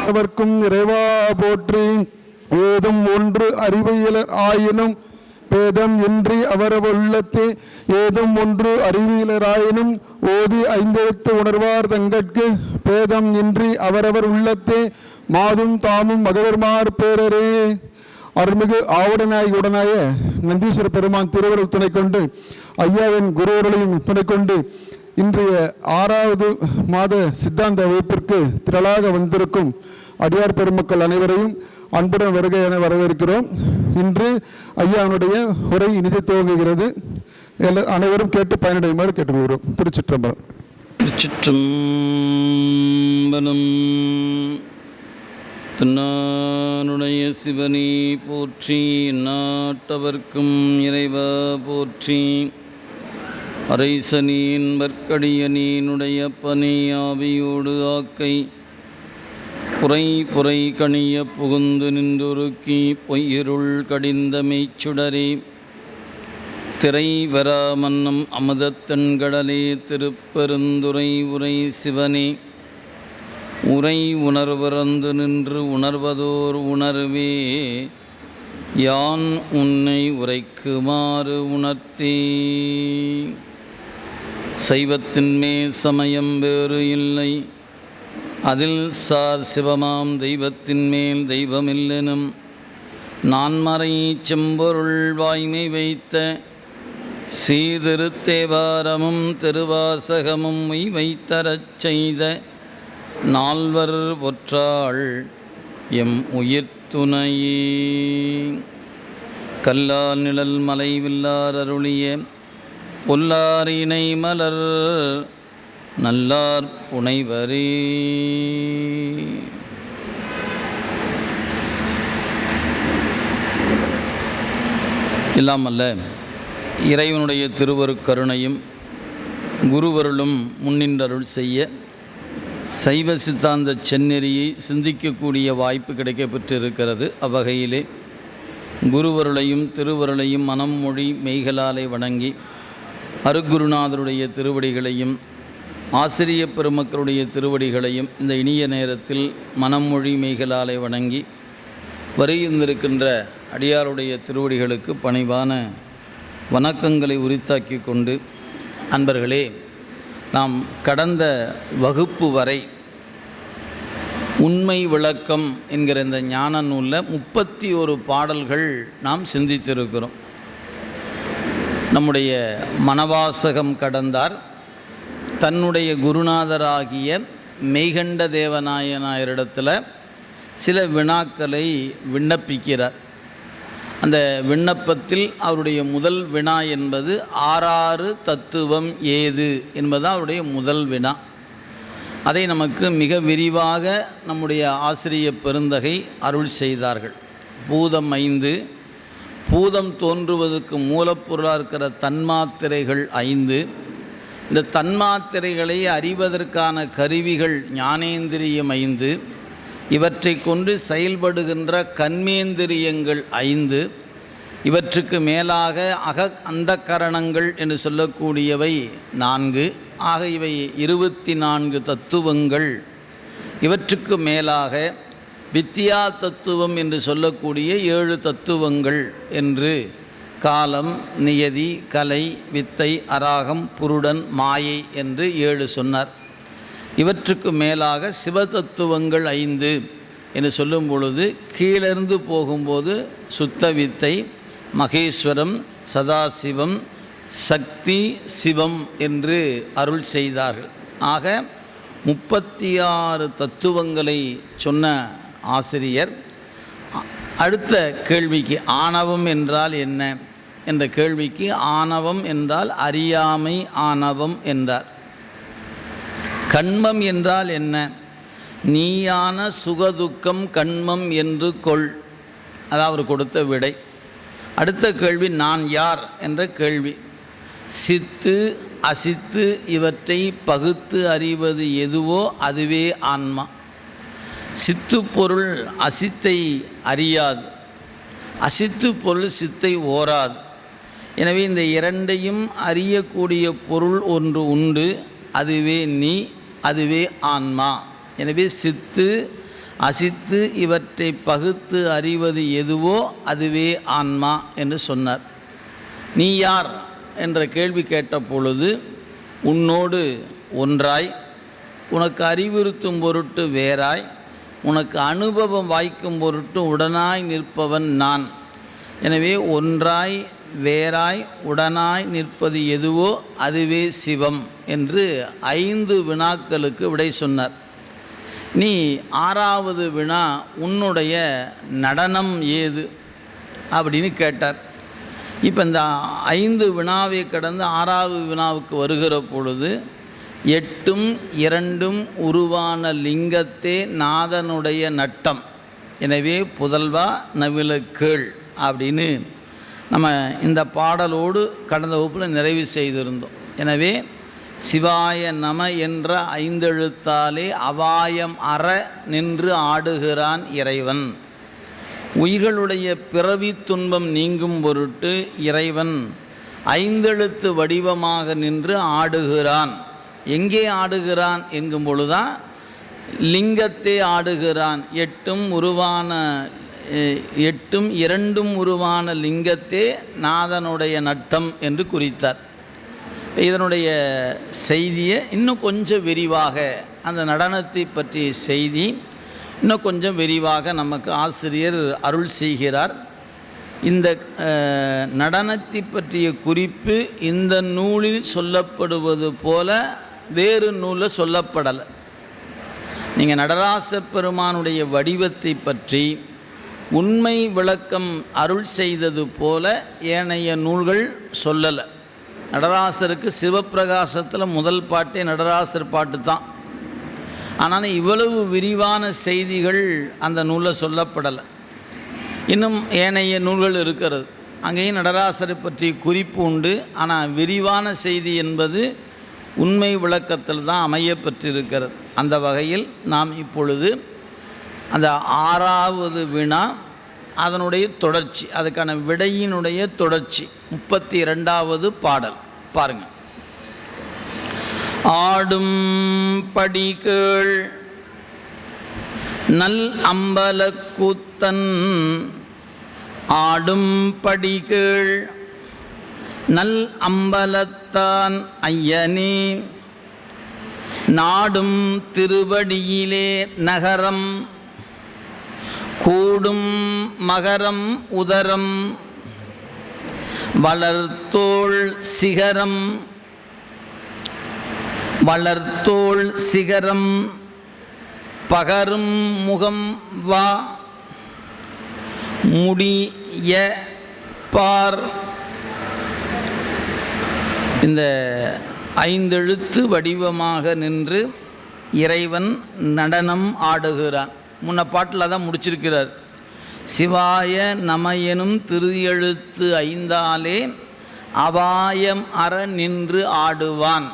அவர்க்கும் இறைவா போற்றி. ஏதும் ஒன்று அறிவியலர் ஆயினும் பேதம் இன்றி அவரவர் உள்ளத்தே ஏதும் ஒன்று அறிவியலராயினும் ஓதி ஐந்தெழுத்து உணர்வார் தங்கட்கு பேதம் இன்றி அவரவர் உள்ளத்தே மாதும் தாமும் மகவர்மார் பேரரே. அருள்மிகு ஆவுடனாய நந்தீஸ்வர பெருமான் திருவருள் துணை கொண்டு ஐயாவின் குருவர்களையும் துணை கொண்டு இன்றைய 6வது மாத சித்தாந்த வகுப்பிற்கு திரளாக வந்திருக்கும் அடியார் பெருமக்கள் அனைவரையும் அன்புடன் வருகை என வரவேற்கிறோம். இன்று ஐயாவுடைய உரை இனிதை துவங்குகிறது. அனைவரும் கேட்டு பயனடையுமாறு கேட்டுக்கொள்கிறோம். திருச்சிற்றம்பலம். திருச்சிற்றம்பலம். தன்னானுடைய சிவனே போற்றி, நாட்டவர்க்கும் இறைவா போற்றி. அரைசனின் வர்க்கடியனினுடைய பனி ஆவியோடு ஆக்கை புரை புரை கணிய புகுந்து நின்றுருக்கி பொய்யிருள் கடிந்த மெய்ச்சுடரே திரை வரா மன்னம் அமுதத்தன்கடலே திருப்பெருந்துரை உரை சிவனே உரை உணர்வறந்து நின்று உணர்வதோர் உணர்வே யான் உன்னை உரைக்குமாறு உணர்த்தே. சைவத்தின்மே சமயம் வேறு இல்லை, அதில் சார் சிவமாம் தெய்வத்தின் மேல் தெய்வமில்லெனும் நான்மறை செம்பொருள் வாய்மை வைத்த சீர்திருத்தேவாரமும் திருவாசகமும் வைத்தரச் செய்த நால்வர் ஒற்றாள் எம் உயிர் துணையே. கல்லால் நிழல் மலை வில்லார் அருளிய பொல்லார் இணை மலர் நல்லார் புனைவரே. இல்லாமல்ல இறைவனுடைய திருவருட்கருணையும் குருவருளும் முன்னின்றருள் செய்ய சைவ சித்தாந்த செந்நெறியை சிந்திக்கக்கூடிய வாய்ப்பு கிடைக்கப்பெற்றிருக்கிறது. அவ்வகையிலே குருவருளையும் திருவருளையும் மனம் மொழி மெய்களாலே வணங்கி அருட்குருநாதருடைய திருவடிகளையும் ஆசிரிய பெருமக்களுடைய திருவடிகளையும் இந்த இனிய நேரத்தில் மனம் மொழி மெய்களாலே வணங்கி வருகின்றிருக்கின்ற அடியாருடைய திருவடிகளுக்கு பணிவான வணக்கங்களை உரித்தாக்கி கொண்டு, அன்பர்களே, நாம் கடந்த வகுப்பு வரை உண்மை விளக்கம் என்கிற இந்த ஞான நூலில் 31 பாடல்கள் நாம் சிந்தித்திருக்கிறோம். நம்முடைய மணவாசகம் கடந்தார் தன்னுடைய குருநாதராகிய மெய்கண்ட தேவநாயனாரிடத்தில் சில வினாக்களை விண்ணப்பிக்கிறார். அந்த விண்ணப்பத்தில் அவருடைய முதல் வினா என்பது ஆறாறு தத்துவம் ஏது என்பதுதான் அவருடைய முதல் வினா. அதை நமக்கு மிக விரிவாக நம்முடைய ஆசிரிய பெருந்தகை அருள் செய்தார்கள். பூதம் 5, பூதம் தோன்றுவதற்கு மூலப்பொருளாக இருக்கிற தன்மாத்திரைகள் 5, இந்த தன்மாத்திரைகளை அறிவதற்கான கருவிகள் ஞானேந்திரியம் 5, இவற்றை கொண்டு செயல்படுகின்ற கண்மேந்திரியங்கள் 5, இவற்றுக்கு மேலாக அந்தக்கரணங்கள் என்று சொல்லக்கூடியவை 4, ஆக இவை 24 தத்துவங்கள். இவற்றுக்கு மேலாக வித்தியா தத்துவம் என்று சொல்லக்கூடிய 7 தத்துவங்கள் என்று காலம், நியதி, கலை, வித்தை, அராகம், புருடன், மாயை என்று 7 சொன்னார். இவற்றுக்கு மேலாக சிவதத்துவங்கள் 5 என்று சொல்லும் பொழுது கீழிருந்து போகும்போது சுத்த வித்தை, மகேஸ்வரம், சதாசிவம், சக்தி, சிவம் என்று அருள் செய்தார்கள். ஆக 36 தத்துவங்களை சொன்ன ஆசிரியர் அடுத்த கேள்விக்கு ஆணவம் என்றால் என்ன என்ற கேள்விக்கு ஆணவம் என்றால் அறியாமை ஆணவம் என்றார். கண்மம் என்றால் என்ன? நீயான சுகதுக்கம் கண்மம் என்று கொள். அதாவது அவர் கொடுத்த விடை. அடுத்த கேள்வி நான் யார் என்ற கேள்வி. சித்து அசித்து இவற்றை பகுத்து அறிவது எதுவோ அதுவே ஆன்மா. சித்து பொருள் அசித்தை அறியாது, அசித்து பொருள் சித்தை ஓராது. எனவே இந்த இரண்டையும் அறியக்கூடிய பொருள் ஒன்று உண்டு, அதுவே நீ, அதுவே ஆன்மா. எனவே சித்து அசித்து இவற்றை பகுத்து அறிவது எதுவோ அதுவே ஆன்மா என்று சொன்னார். நீ யார் என்ற கேள்வி கேட்ட பொழுது, உன்னோடு ஒன்றாய், உனக்கு அறிவுறுத்தும் பொருட்டு வேறாய், உனக்கு அனுபவம் வாய்க்கும் பொருட்டு உடனாய் நிற்பவன் நான். எனவே ஒன்றாய் வேறாய் உடனாய் நிற்பது எதுவோ அதுவே சிவம் என்று 5 வினாக்களுக்கு விடை சொன்னார். நீ 6வது வினா, உன்னுடைய நடனம் ஏது அப்படின்னு கேட்டார். இப்போ இந்த 5 வினாவை கடந்து 6வது வினாவுக்கு வருகிற பொழுது, 8ம் 2ம் உருவான லிங்கத்தே நாதனுடைய நட்டம். எனவே புதல்வா நவில கேள் அப்படின்னு நம்ம இந்த பாடலோடு கடந்த வகுப்பில் நிறைவு செய்திருந்தோம். எனவே சிவாய நம என்ற 5 எழுத்தாலே அவாயம் அற நின்று ஆடுகிறான் இறைவன். உயிர்களுடைய பிறவி துன்பம் நீங்கும் பொருட்டு இறைவன் 5 எழுத்து வடிவமாக நின்று ஆடுகிறான். எங்கே ஆடுகிறான் என்கும் பொழுதுதான் லிங்கத்தை ஆடுகிறான். 8ம் 2ம் உருவான லிங்கத்தே நாதனுடைய நட்டம் என்று குறித்தார். இதனுடைய செய்தியை இன்னும் கொஞ்சம் விரிவாக, அந்த நடனத்தை பற்றிய செய்தி இன்னும் கொஞ்சம் விரிவாக நமக்கு ஆசிரியர் அருள் செய்கிறார். இந்த நடனத்தை பற்றிய குறிப்பு இந்த நூலில் சொல்லப்படுவது போல வேறு நூலில் சொல்லப்படலை. நீங்கள் நடராச பெருமானுடைய வடிவத்தை பற்றி உண்மை விளக்கம் அருள் செய்தது போல ஏனைய நூல்கள் சொல்லலை. நடராசருக்கு சிவப்பிரகாசத்தில் முதல் பாட்டே நடராசர் பாட்டு தான். ஆனால் இவ்வளவு விரிவான செய்திகள் அந்த நூலில் சொல்லப்படலை. இன்னும் ஏனைய நூல்கள் இருக்கிறது, அங்கேயும் நடராசரை பற்றி குறிப்பு உண்டு. ஆனால் விரிவான செய்தி என்பது உண்மை விளக்கத்தில் தான் அமைய பெற்றிருக்கிறது. அந்த வகையில் நாம் இப்பொழுது அந்த 6வது வினா, அதனுடைய தொடர்ச்சி, அதுக்கான விடையினுடைய தொடர்ச்சி 32வது பாடல் பாருங்கள். ஆடும் படிகேள் நல் அம்பலக்கூத்தன், ஆடும் படிகேள் நல் அம்பலத்தான் ஐயனே, நாடும் திருவடியிலே நகரம் கூடும் மகரம் உதரம் வளர்த்தோள் சிகரம், வளர்த்தோள் சிகரம் பகரும் முகம் வா முடிய பார். இந்த 5 எழுத்து வடிவமாக நின்று இறைவன் நடனம் ஆடுகிறான். முன்ன பாட்டில் தான் முடிச்சிருக்கிறார். சிவாய நம எனும் திருஎழுத்து 5ஆலே அவாயம் அற நின்று ஆடுவான்.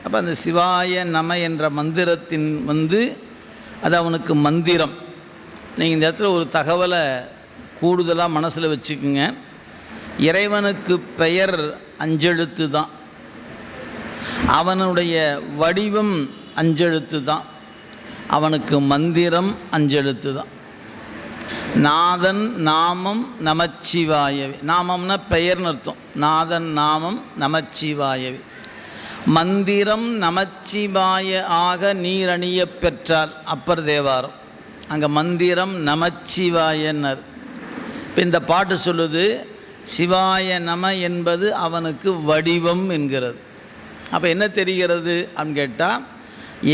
அப்போ அந்த சிவாய நம என்ற மந்திரத்தின் அது அவனுக்கு மந்திரம். நீங்கள் இந்த இடத்துல ஒரு தகவலை கூடுதலாக மனசில் வச்சுக்குங்க. இறைவனுக்கு பெயர் 5 எழுத்து தான், அவனுடைய வடிவம் 5 எழுத்து தான், அவனுக்கு மந்திரம் 5 எழுத்து தான். நாதன் நாமம் நமச்சிவாயவே, நாமம்னா பெயர்னு அர்த்தம். நாதன் நாமம் நமச்சிவாயவே, மந்திரம் நமச்சிவாய ஆக நீரணிய பெற்றால் அப்பர் தேவாரம். அங்கே மந்திரம் நமச்சிவாயன்னர். இப்போ இந்த பாட்டு சொல்லுது சிவாய நம என்பது அவனுக்கு வடிவம் என்கிறது. அப்போ என்ன தெரிகிறது அப்படின்னு கேட்டால்,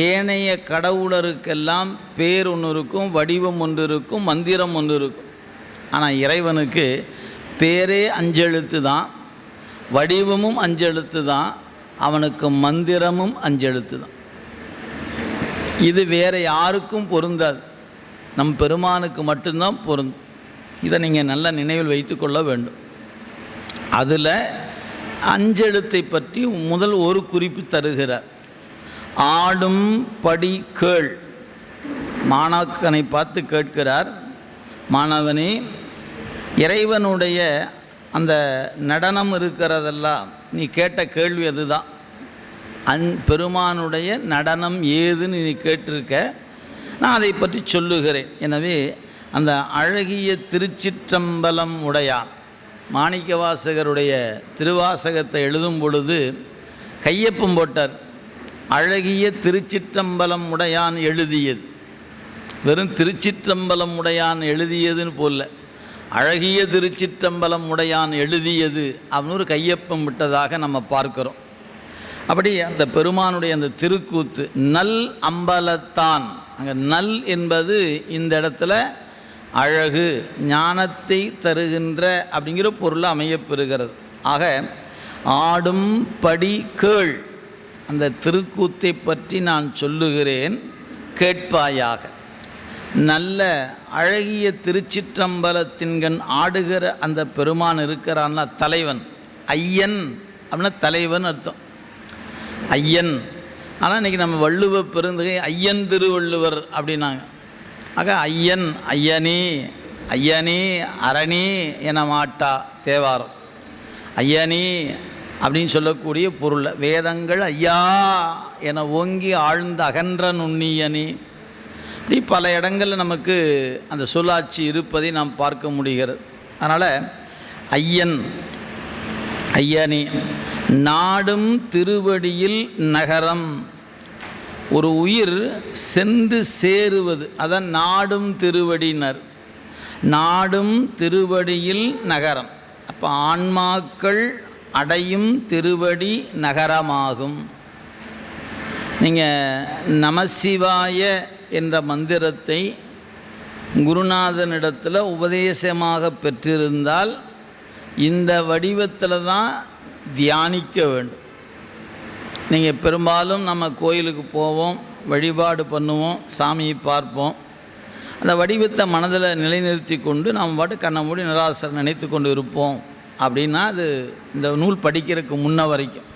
ஏனைய கடவுளருக்கெல்லாம் பேர் ஒன்று இருக்கும், வடிவம் ஒன்று இருக்கும், மந்திரம் ஒன்று இருக்கும். ஆனால் இறைவனுக்கு பேரே 5 எழுத்து தான், வடிவமும் 5 எழுத்து தான், அவனுக்கு மந்திரமும் 5 எழுத்து தான். இது வேறு யாருக்கும் பொருந்தாது, நம் பெருமானுக்கு மட்டும்தான் பொருந்தும். இதை நீங்கள் நல்ல நினைவில் வைத்து கொள்ள வேண்டும். அதில் 5 எழுத்தை பற்றி முதல் ஒரு குறிப்பு தருகிறார். ஆடும் படி கேள். மாணாக்கனை பார்த்து கேட்கிறார், மாணவனே, இறைவனுடைய அந்த நடனம் இருக்கிறதெல்லாம் நீ கேட்ட கேள்வி அதுதான். பெருமானுடைய நடனம் ஏதுன்னு நீ கேட்டிருக்க, நான் அதை பற்றி சொல்லுகிறேன். எனவே அந்த அழகிய திருச்சிற்றம்பலம் உடையான் மாணிக்கவாசகருடைய திருவாசகத்தை எழுதும் பொழுது கையொப்பம் போட்டார். அழகிய திருச்சிற்றம்பலம் உடையான் எழுதியது, வெறும் திருச்சிற்றம்பலம் உடையான் எழுதியதுன்னு போல, அழகிய திருச்சிற்றம்பலம் உடையான் எழுதியது அப்படின்னு ஒரு கையொப்பம் விட்டதாக நம்ம பார்க்கிறோம். அப்படி அந்த பெருமானுடைய அந்த திருக்கூத்து நல் அம்பலத்தான், அங்கே நல் என்பது இந்த இடத்துல அழகு ஞானத்தை தருகின்ற அப்படிங்கிற பொருள் அமையப்பெறுகிறது. ஆக ஆடும் படி கேள், அந்த திருக்கூத்தை பற்றி நான் சொல்லுகிறேன் கேட்பாயாக. நல்ல அழகிய திருச்சிற்றம்பலத்தின்கண் ஆடுகிற அந்த பெருமான் இருக்கிறான்னா தலைவன், ஐயன் அப்படின்னா தலைவன் அர்த்தம், ஐயன். ஆனால் இன்றைக்கி நம்ம வள்ளுவ பெருந்தகை ஐயன் திருவள்ளுவர் அப்படின்னாங்க. ஆக ஐயன், ஐயனே ஐயனே அரணே என மாட்டா தேவாரம், ஐயனே அப்படின்னு சொல்லக்கூடிய பொருள். வேதங்கள் ஐயா என ஓங்கி ஆழ்ந்த அகன்ற நுண்ணியனே, இப்படி பல இடங்களில் நமக்கு அந்த சொல்லாட்சி இருப்பதை நாம் பார்க்க முடிகிறது. அதனால் ஐயன், ஐயனே. நாடும் திருவடியில் நகரம், ஒரு உயிர் சென்று சேருவது, அதான் நாடும் திருவடியினர். நாடும் திருவடியில் நகரம், அப்போ ஆன்மாக்கள் அடையும் திருவடி நகரமாகும். நீங்கள் நமசிவாய என்ற மந்திரத்தை குருநாதனிடத்தில் உபதேசமாக பெற்றிருந்தால் இந்த வடிவத்தில் தான் தியானிக்க வேண்டும். நீங்கள் பெரும்பாலும் நம்ம கோயிலுக்கு போவோம், வழிபாடு பண்ணுவோம், சாமியை பார்ப்போம், அந்த வடிவத்தை மனதில் நிலைநிறுத்தி கொண்டு நாம் பாட்டு கண்ணை மூடி நிராசரை நினைத்து கொண்டு இருப்போம். அப்படின்னா அது இந்த நூல் படிக்கிறதுக்கு முன்ன வரைக்கும்.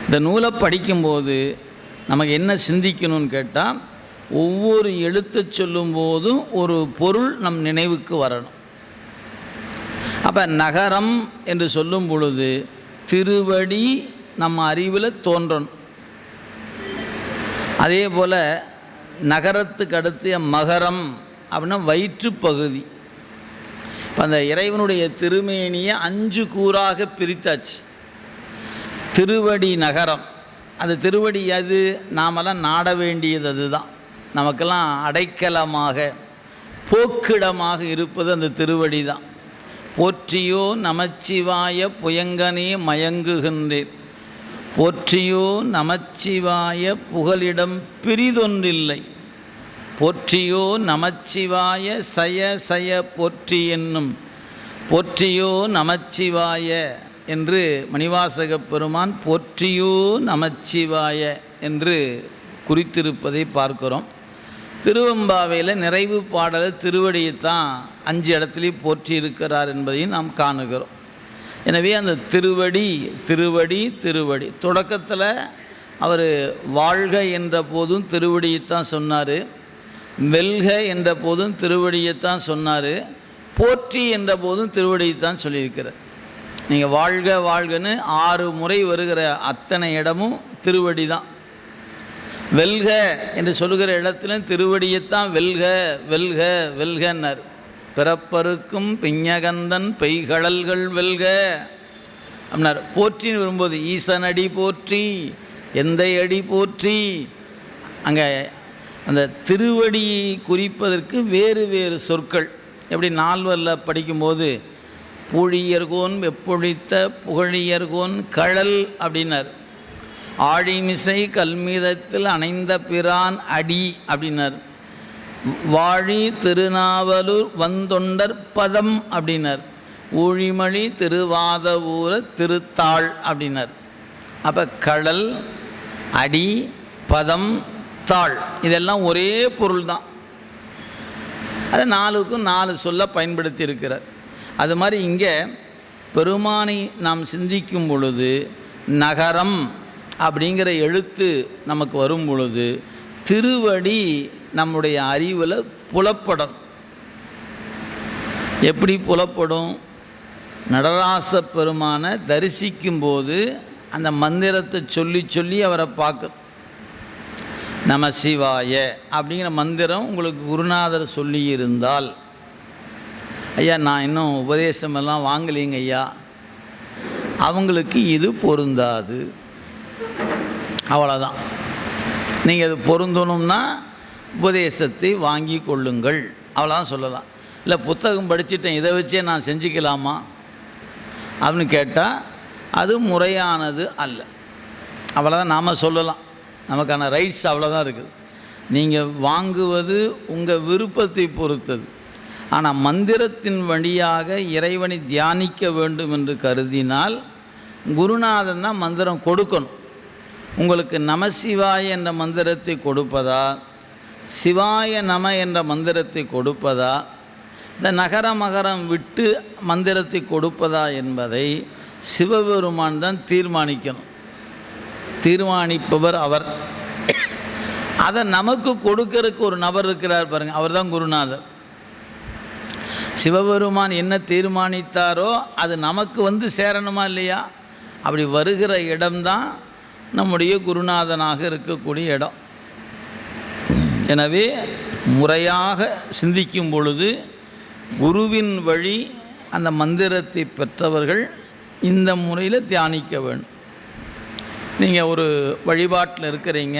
இந்த நூலை படிக்கும்போது நமக்கு என்ன சிந்திக்கணும்னு கேட்டால், ஒவ்வொரு எழுத்தை சொல்லும்போதும் ஒரு பொருள் நம் நினைவுக்கு வரணும். அப்போ நகரம் என்று சொல்லும் பொழுது திருவடி நம்ம அறிவில் தோன்றணும். அதே போல் நகரத்துக்கு அடுத்த மகரம் அப்படின்னா வயிற்று பகுதி. இப்போ அந்த இறைவனுடைய திருமேனியை 5 கூறாக பிரித்தாச்சு. திருவடி நகரம், அந்த திருவடி அது நாமெல்லாம் நாட வேண்டியது, அதுதான் நமக்கெல்லாம் அடைக்கலமாக போக்கிடமாக இருப்பது அந்த திருவடி தான். போற்றியோ நமச்சிவாய புயங்கனே மயங்குகின்றேன், போற்றியோ நமச்சிவாய புகலிடம் பிரிதொன்றில்லை, போற்றியோ நமச்சிவாய சய சய போற்றி என்னும் போற்றியோ நமச்சிவாய என்று மணிவாசகப் பெருமான் போற்றியோ நமச்சிவாய என்று குறித்திருப்பதை பார்க்கிறோம். திருவெம்பாவையில் நிறைவு பாடல் திருவடியைத்தான் 5 இடத்துலையும் போற்றி இருக்கிறார் என்பதையும் நாம் காணுகிறோம். எனவே அந்த திருவடி திருவடி திருவடி தொடக்கத்தில் அவர் வாழ்க என்ற போதும் திருவடியைத்தான் சொன்னார், வெல்க என்ற போதும் திருவடியைத்தான் சொன்னார், போற்றி என்ற போதும் திருவடியைத்தான் சொல்லியிருக்கிறார். நீங்கள் வாழ்க வாழ்கன்னு 6 முறை வருகிற அத்தனை இடமும் திருவடி தான். வெல்க என்று சொல்லுகிற இடத்துலையும் திருவடியைத்தான் வெல்க வெல்க வெல்கன்னார். பிறப்பருக்கும் பிஞகந்தன் பெய்கடல்கள் வெல்க அப்படின்னார். போற்றின்னு வரும்போது ஈசனடி போற்றி எந்தை அடி போற்றி. அங்கே அந்த திருவடியை குறிப்பதற்கு வேறு வேறு சொற்கள். எப்படி நால்வரில் படிக்கும்போது பூழியர்கோன் வெப்பொழித்த புகழியர்கோன் கழல் அப்படின்னார். ஆழிமிசை கல்மீதத்தில் அணைந்த பிரான் அடி அப்படின்னார். வாழி திருநாவலூர் வந்தொண்டர் பதம் அப்படின்னார். ஊழிமொழி திருவாதவூர திருத்தாள் அப்படின்னார். அப்போ கடல், அடி, பதம், தாள் இதெல்லாம் ஒரே பொருள் தான். அது 4க்கும் 4 சொல்ல பயன்படுத்தி இருக்கிறார். அது மாதிரி இங்கே பெருமானை நாம் சிந்திக்கும் பொழுது நகரம் அப்படிங்கிற எழுத்து நமக்கு வரும் பொழுது திருவடி நம்முடைய அறிவில் புலப்படும். எப்படி புலப்படும்? நடராச பெருமானை தரிசிக்கும்போது அந்த மந்திரத்தை சொல்லி சொல்லி அவரை பார்க்க நம சிவாய அப்படிங்கிற மந்திரம் உங்களுக்கு குருநாதர் சொல்லியிருந்தால், ஐயா நான் இன்னும் உபதேசமெல்லாம் வாங்கலைங்க ஐயா, அவங்களுக்கு இது பொருந்தாது. அவ்வளோதான். நீங்கள் இது பொருந்தணும்னா உபதேசத்தை வாங்கி கொள்ளுங்கள், அவ்வளோதான் சொல்லலாம். இல்லை புத்தகம் படிச்சுட்டேன், இதை வச்சே நான் செஞ்சுக்கலாமா அப்படின்னு கேட்டால் அது முறையானது அல்ல. அவ்வளோதான் நாம் சொல்லலாம். நமக்கான ரைட்ஸ் அவ்வளோதான் இருக்குது. நீங்கள் வாங்குவது உங்கள் விருப்பத்தை பொறுத்தது. ஆனால் மந்திரத்தின் வழியாக இறைவனை தியானிக்க வேண்டும் என்று கருதினால் குருநாதன் தான் மந்திரம் கொடுக்கணும். உங்களுக்கு நமசிவாய என்ற மந்திரத்தை கொடுப்பதா, சிவாய நம என்ற மந்திரத்தை கொடுப்பதா, இந்த நகர மகரம் விட்டு மந்திரத்தை கொடுப்பதா என்பதை சிவபெருமான் தான் தீர்மானிக்கணும். தீர்மானிப்பவர் அவர். அதை நமக்கு கொடுக்கறதுக்கு ஒரு நபர் இருக்கிறார் பாருங்கள், அவர் தான் குருநாதர். சிவபெருமான் என்ன தீர்மானித்தாரோ அது நமக்கு வந்து சேரணுமா இல்லையா? அப்படி வருகிற இடம்தான் நம்முடைய குருநாதனாக இருக்கக்கூடிய இடம். எனவே முறையாக சிந்திக்கும் பொழுது குருவின் வழி அந்த மந்திரத்தை பெற்றவர்கள் இந்த முறையில் தியானிக்க வேண்டும். நீங்கள் ஒரு வழிபாட்டில் இருக்கிறீங்க,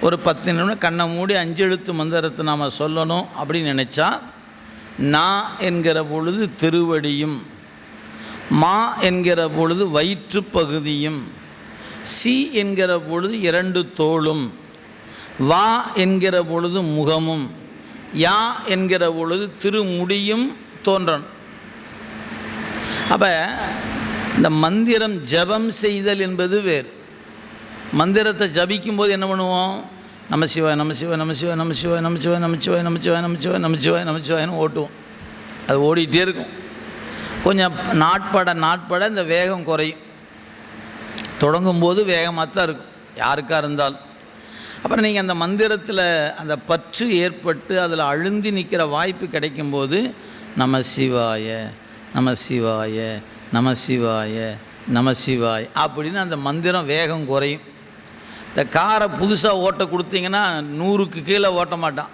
ஒரு 10 நிமிடம் கண்ணை மூடி 5 எழுத்து மந்திரத்தை நாம் சொல்லணும் அப்படின்னு நினச்சா, நா என்கிற பொழுது திருவடியும், மா என்கிற பொழுது வயிற்று பகுதியும், சி என்கிற பொழுது 2 தோளும், வா என்கிற பொழுது முகமும், யா என்கிற பொழுது திருமுடியும் தோன்றணும். அப்போ இந்த மந்திரம் ஜபம் செய்தல் என்பது வேறு. மந்திரத்தை ஜபிக்கும்போது என்ன பண்ணுவோம்? நமசிவாய் நமசிவாய் நமசிவாய் நமசிவாய் நமசிவாய் நமசிவாய் நமசிவாய் நமசிவாய் நமசிவாய் நமசிவாய்னு ஓட்டுவோம். அது ஓடிட்டே இருக்கும். கொஞ்சம் நாட்பட இந்த வேகம் குறையும். தொடங்கும்போது வேகமாக தான் இருக்கும் யாருக்காக இருந்தாலும். அப்புறம் நீங்கள் அந்த மந்திரத்தில் அந்த பற்று ஏற்பட்டு அதில் அழுந்தி நிற்கிற வாய்ப்பு கிடைக்கும்போது நம சிவாய நம சிவாய நம சிவாய நம சிவாய் அப்படின்னு அந்த மந்திரம் வேகம் குறையும். இந்த காரை புதுசாக ஓட்ட கொடுத்தீங்கன்னா 100க்கு கீழே ஓட்ட மாட்டான்.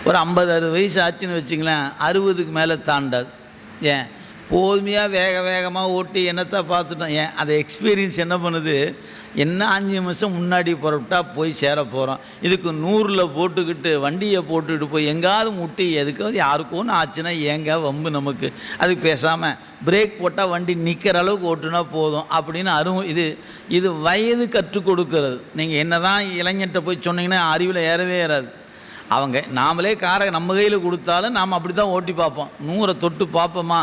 ஒரு 50-60 வயசு ஆச்சுன்னு வச்சிங்களேன், 60க்கு மேலே தாண்டாது. ஏன்? போதுமையாக வேகமாக ஓட்டி என்னத்தை பார்த்துட்டோம். ஏன்? அதை எக்ஸ்பீரியன்ஸ் என்ன பண்ணுது? என்ன 5 நிமிஷம் முன்னாடி புறப்பட்டா போய் சேர போகிறோம். இதுக்கு 100ல் போட்டுக்கிட்டு வண்டியை போட்டுக்கிட்டு போய் எங்காவது முட்டி எதுக்காவது யாருக்கும் ஆச்சுன்னா ஏங்க வம்பு நமக்கு, அதுக்கு பேசாமல் பிரேக் போட்டால் வண்டி நிற்கிற அளவுக்கு ஓட்டுனா போதும் அப்படின்னு இது வயது கற்றுக் கொடுக்கறது. நீங்கள் என்ன தான் இளைஞர்கிட்ட போய் சொன்னீங்கன்னா அறிவில் ஏறவே ஏறாது. அவங்க நாமளே காரை நம்ம கையில் கொடுத்தாலும் நாம் அப்படி தான் ஓட்டி பார்ப்போம். 100 தொட்டு பார்ப்போமா,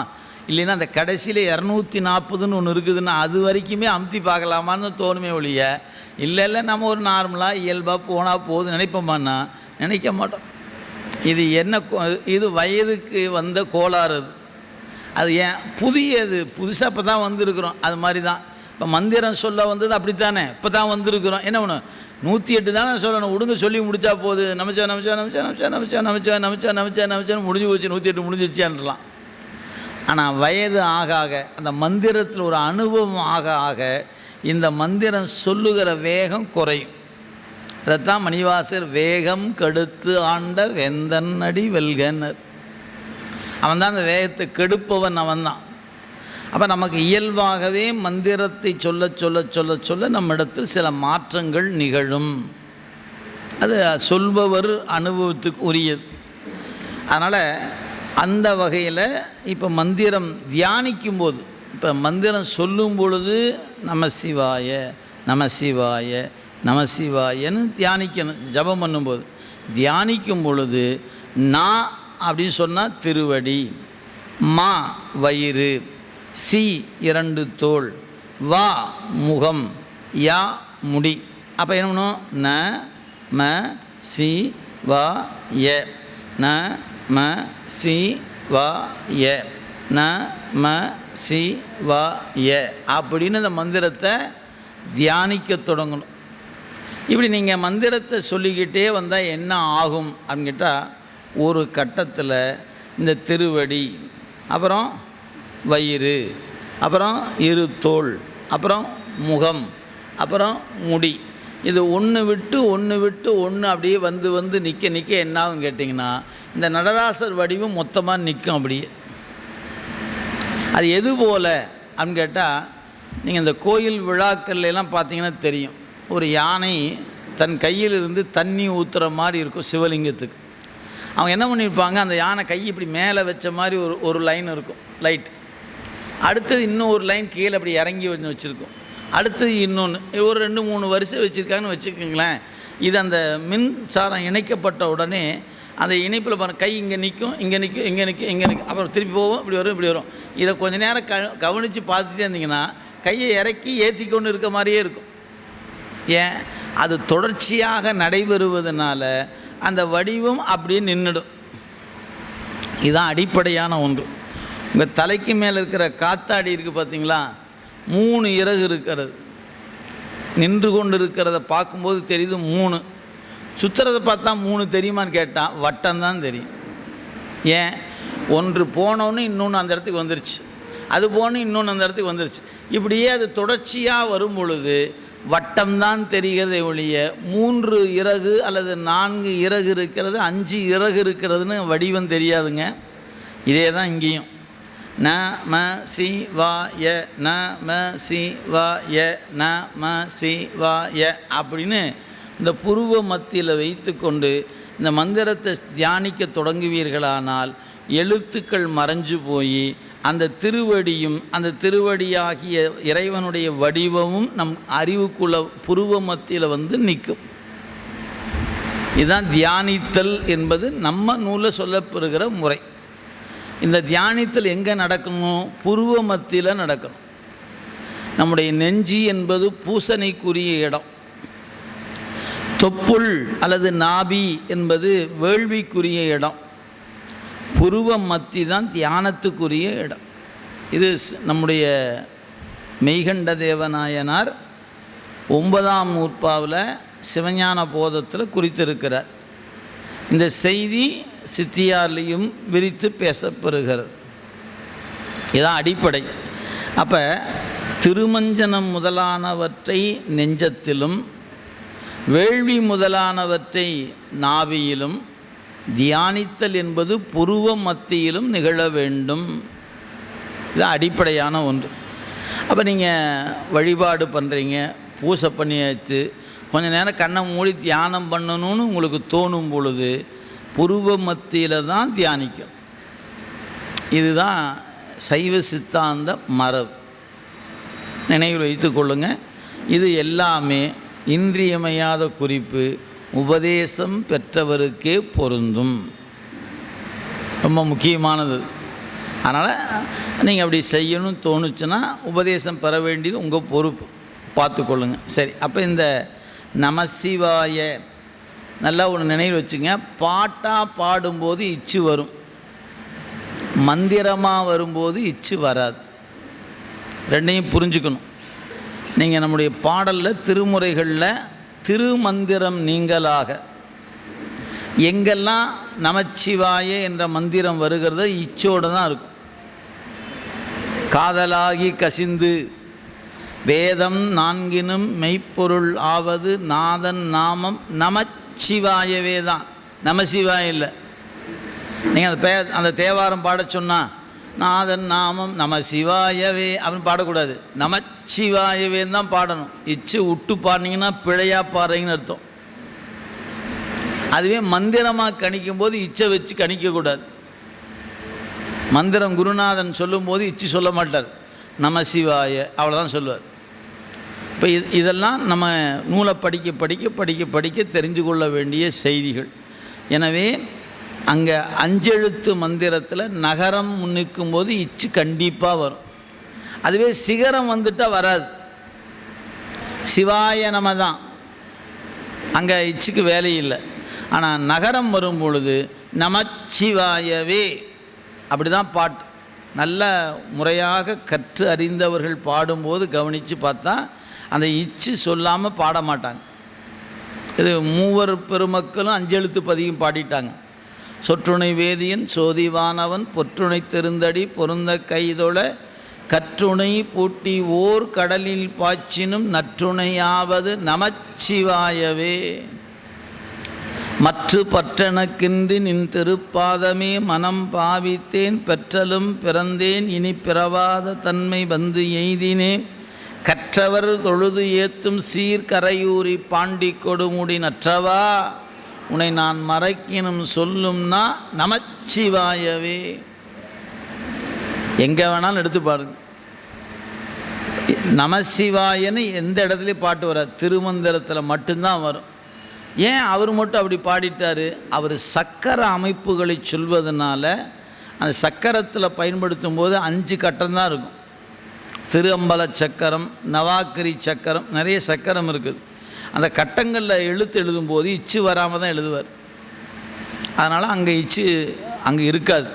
இல்லைன்னா அந்த கடைசியில் 240ன்னு ஒன்று இருக்குதுன்னா அது வரைக்குமே அமுத்தி பார்க்கலாமான்னு தோணுமே ஒழிய, இல்லை நம்ம ஒரு நார்மலாக இயல்பாக போனால் போதும் நினைப்போமான்னா நினைக்க மாட்டோம். இது என்ன? இது வயதுக்கு வந்த கோளாறு. அது ஏன் புதுசாக இப்போ தான் வந்திருக்கிறோம். அது மாதிரி தான் இப்போ மந்திரம் சொல்ல வந்தது அப்படித்தானே, இப்போ தான் வந்திருக்கிறோம். என்ன பண்ணும்? 108 தானே சொல்லணும், விடுங்க சொல்லி முடித்தா போகுது. நமச்சா நமச்சா நமச்சா நமச்சா நமச்சா நமச்சா நமச்சா நமச்சா நமச்சான்னு முடிஞ்சு போச்சு, 108 முடிஞ்சிச்சான்லாம். ஆனால் வயது ஆக ஆக அந்த மந்திரத்தில் ஒரு அனுபவம் ஆக ஆக இந்த மந்திரம் சொல்லுகிற வேகம் குறையும். அதைத்தான் மணிவாசர் வேகம் கெடுத்து ஆண்ட வெந்தன் அடி வெல்கன்னர். அவன் தான் அந்த வேகத்தை கெடுப்பவன், அவன் தான். அப்போ நமக்கு இயல்பாகவே மந்திரத்தை சொல்ல சொல்ல சொல்ல சொல்ல நம்மிடத்தில் சில மாற்றங்கள் நிகழும். அது சொல்பவர் அனுபவத்துக்கு உரியது. அதனால் அந்த வகையில் இப்போ மந்திரம் தியானிக்கும்போது, இப்போ மந்திரம் சொல்லும் பொழுது நம சிவாய நம சிவாய நம சிவாயன்னு தியானிக்கணும். ஜபம் பண்ணும்போது தியானிக்கும் பொழுது நான் அப்படின்னு சொன்னால் திருவடி, மா வயிறு, சி 2 தோள், வா முகம், யா முடி. அப்போ என்ன பண்ணும்? ந ம சி வா ய ந ம சி வா ய ந ம சி வா ய அப்படின்னு இந்த மந்திரத்தை தியானிக்க தொடங்கணும். இப்படி நீங்கள் மந்திரத்தை சொல்லிக்கிட்டே வந்தால் என்ன ஆகும் அப்படின்னு கேட்டால், ஒரு கட்டத்தில் இந்த திருவடி, அப்புறம் வயிறு, அப்புறம் இரு தோள், அப்புறம் முகம், அப்புறம் முடி. இது ஒன்று விட்டு ஒன்று அப்படியே வந்து நிற்க என்ன ஆகும் கேட்டிங்கன்னா, இந்த நடராசர் வடிவம் மொத்தமாக நிற்கும் அப்படியே. அது எது போல் அப்படின்னு கேட்டால், நீங்கள் இந்த கோயில் விழாக்கள்லாம் பார்த்தீங்கன்னா தெரியும், ஒரு யானை தன் கையிலிருந்து தண்ணி ஊற்றுற மாதிரி இருக்கும் சிவலிங்கத்துக்கு. அவங்க என்ன பண்ணியிருப்பாங்க, அந்த யானை கை இப்படி மேலே வச்ச மாதிரி ஒரு லைன் இருக்கும், லைட். அடுத்தது இன்னும் ஒரு லைன் கீழே அப்படி இறங்கி வச்சுருக்கும். அடுத்தது இன்னொன்று, ஒரு 2-3 வரிசை வச்சுருக்காங்கன்னு வச்சுக்கோங்களேன். இது அந்த மின்சாரம் இணைக்கப்பட்ட உடனே அந்த இணைப்பில் பாருங்கள், கை இங்கே நிற்கும், இங்கே நிற்கும், அப்புறம் திருப்பி போகும், இப்படி வரும். இதை கொஞ்சம் நேரம் கவனித்து பார்த்துட்டே இருந்தீங்கன்னா கையை இறக்கி ஏற்றி கொண்டு இருக்க மாதிரியே இருக்கும். ஏன்? அது தொடர்ச்சியாக நடைபெறுவதனால அந்த வடிவம் அப்படியே நின்றுடும். இதுதான் அடிப்படையான ஒன்று. உங்கள் தலைக்கு மேலே இருக்கிற காத்தாடி இருக்குது பார்த்தீங்களா, 3 இறகு இருக்கிறது. நின்று கொண்டு இருக்கிறத பார்க்கும்போது தெரியுது 3. சுற்றுறதை பார்த்தா 3 தெரியுமான்னு கேட்டால் வட்டம்தான் தெரியும். ஏன்? ஒன்று போனோன்னு இன்னொன்று அந்த இடத்துக்கு வந்துருச்சு, அது போன இன்னொன்று அந்த இடத்துக்கு வந்துருச்சு. இப்படியே அது தொடர்ச்சியாக வரும் பொழுது வட்டம்தான் தெரிகிறதை ஒழிய 3 இறகு அல்லது 4 இறகு இருக்கிறது, 5 இறகு இருக்கிறதுன்னு வடிவம் தெரியாதுங்க. இதே தான் இங்கேயும். நம சிவாய நம சிவாய நம சிவாய அப்படின்னு இந்த புருவ மத்தியில் வைத்து கொண்டு இந்த மந்திரத்தை தியானிக்க தொடங்குவீர்களானால் எழுத்துக்கள் மறைஞ்சு போய் அந்த திருவடியும் அந்த திருவடியாகிய இறைவனுடைய வடிவமும் நம் அறிவுக்குள்ள புருவ மத்தியில் வந்து நிற்கும். இதுதான் தியானித்தல் என்பது நம்ம நூலில் சொல்லப்பெறுகிற முறை. இந்த தியானித்தல் எங்கே நடக்கணும்? புருவ மத்தியில் நடக்கணும். நம்முடைய நெஞ்சி என்பது பூசணைக்குரிய இடம். தொப்புள் அல்லது நாபி என்பது வேள்விக்குரிய இடம். புருவ மத்தி தான் தியானத்துக்குரிய இடம். இது நம்முடைய மெய்கண்ட தேவநாயனார் 9ஆம் நூற்பாவில் சிவஞான போதத்தில் குறித்திருக்கிறார். இந்த செய்தி சித்தியார்லையும் விரித்து பேசப்பெறுகிறது. இதுதான் அடிப்படை. அப்போ திருமஞ்சனம் முதலானவற்றை நெஞ்சத்திலும் வேள்வி முதலானவற்றை நாவியிலும் தியானித்தல் என்பது புருவ மத்தியிலும் நிகழ வேண்டும். இது அடிப்படையான ஒன்று. அப்போ நீங்கள் வழிபாடு பண்ணுறீங்க, பூசை பண்ணியாச்சு, கொஞ்சம் நேரம் கண்ணை மூடி தியானம் பண்ணணும்னு உங்களுக்கு தோணும் பொழுது புருவ மத்தியில் தான் தியானிக்கும். இதுதான் சைவ சித்தாந்த மரபு. நினைவில் வைத்து கொள்ளுங்கள். இது எல்லாமே இன்றியமையாத குறிப்பு, உபதேசம் பெற்றவருக்கே பொருந்தும். ரொம்ப முக்கியமானது. அதனால் நீங்கள் அப்படி செய்யணும்னு தோணுச்சுன்னா உபதேசம் பெற வேண்டியது உங்கள் பொறுப்பு, பார்த்துக்கொள்ளுங்க. சரி, அப்போ இந்த நமசிவாய நல்லா ஒன்று நினைவு வச்சுங்க. பாட்டாக பாடும்போது இச்சு வரும், மந்திரமாக வரும்போது இச்சு வராது. ரெண்டையும் புரிஞ்சுக்கணும். நீங்கள் நம்முடைய பாடலில் திருமுறைகளில் திருமந்திரம் நீங்களாக எங்கெல்லாம் நமச்சிவாய என்ற மந்திரம் வருகிறதோ இச்சோடு தான் இருக்கும். காதலாகி கசிந்து வேதம் 4னும் மெய்ப்பொருள் ஆவது நாதன் நாமம் நமச்சிவாயவே தான், நமசிவாய இல்லை. நீங்கள் அந்த தேவாரம் பாட சொன்னால் நாதன் நாமம் நமசிவாயவே அப்படின்னு பாடக்கூடாது, நமச்சிவாயவே தான் பாடணும். இச்சு விட்டு பாடினீங்கன்னா பிழையாக பாடுறீங்கன்னு அர்த்தம். அதுவே மந்திரமாக கணிக்கும் போது இச்சை வச்சு கணிக்கக்கூடாது. மந்திரம் குருநாதன் சொல்லும்போது இச்சு சொல்ல மாட்டார், நமசிவாய அவ்வளோதான் சொல்லுவார். இப்போ இதெல்லாம் நம்ம நூலை படிக்க படிக்க படிக்க படிக்க தெரிஞ்சு கொள்ள வேண்டிய செய்திகள். எனவே அங்கே 5 எழுத்து மந்திரத்தில் நகரம் முன்னிற்கும் போது இச்சு கண்டிப்பாக வரும். அதுவே சிகரம் வந்துட்டால் வராது. சிவாய நம தான், அங்கே இச்சுக்கு வேலை இல்லை. ஆனால் நகரம் வரும் பொழுது நமச்சிவாயவே அப்படி தான் பாட்டு. நல்ல முறையாக கற்று அறிந்தவர்கள் பாடும்போது கவனித்து பார்த்தா அந்த இச்சு சொல்லாமல் பாட மாட்டாங்க. இது மூவர் பெருமக்களும் 5 எழுத்து பதிகம் பாடிட்டாங்க. சொற்றுணை வேதியன் சோதிவானவன் பொற்றுணை திருந்தடி பொருந்த கைதொழ கற்றுணை பூட்டி ஓர் கடலில் பாய்ச்சினும் நற்றுணையாவது நமச்சிவாயவே. மற்று பற்றெனக்கின்றி நின் திருப்பாதமே மனம் பாவித்தேன் பெற்றலும் பிறந்தேன் இனி பிறவாத தன்மை வந்து எய்தினேன் கற்றவர் தொழுது ஏத்தும் சீர்கரையூரி பாண்டி கொடுமுடி நற்றவா உன்னை நான் மறைக்கினும் சொல்லும்னா நமச்சிவாயவே. எங்கே வேணாலும் எடுத்து பாருங்க, நமசிவாயன்னு எந்த இடத்துலையும் பாட்டு வராது, திருமந்திரத்தில் மட்டும்தான் வரும். ஏன் அவர் மட்டும் அப்படி பாடிட்டார்? அவர் சக்கர அமைப்புகளை சொல்வதனால அந்த சக்கரத்தில் பயன்படுத்தும் போது 5 கட்டம்தான் இருக்கும். திருஅம்பல சக்கரம், நவாக்கிரி சக்கரம், நிறைய சக்கரம் இருக்குது. அந்த கட்டங்களில் எழுதும்போது இச்சு வராமல் தான் எழுதுவார். அதனால் அங்கே இச்சு அங்கே இருக்காது.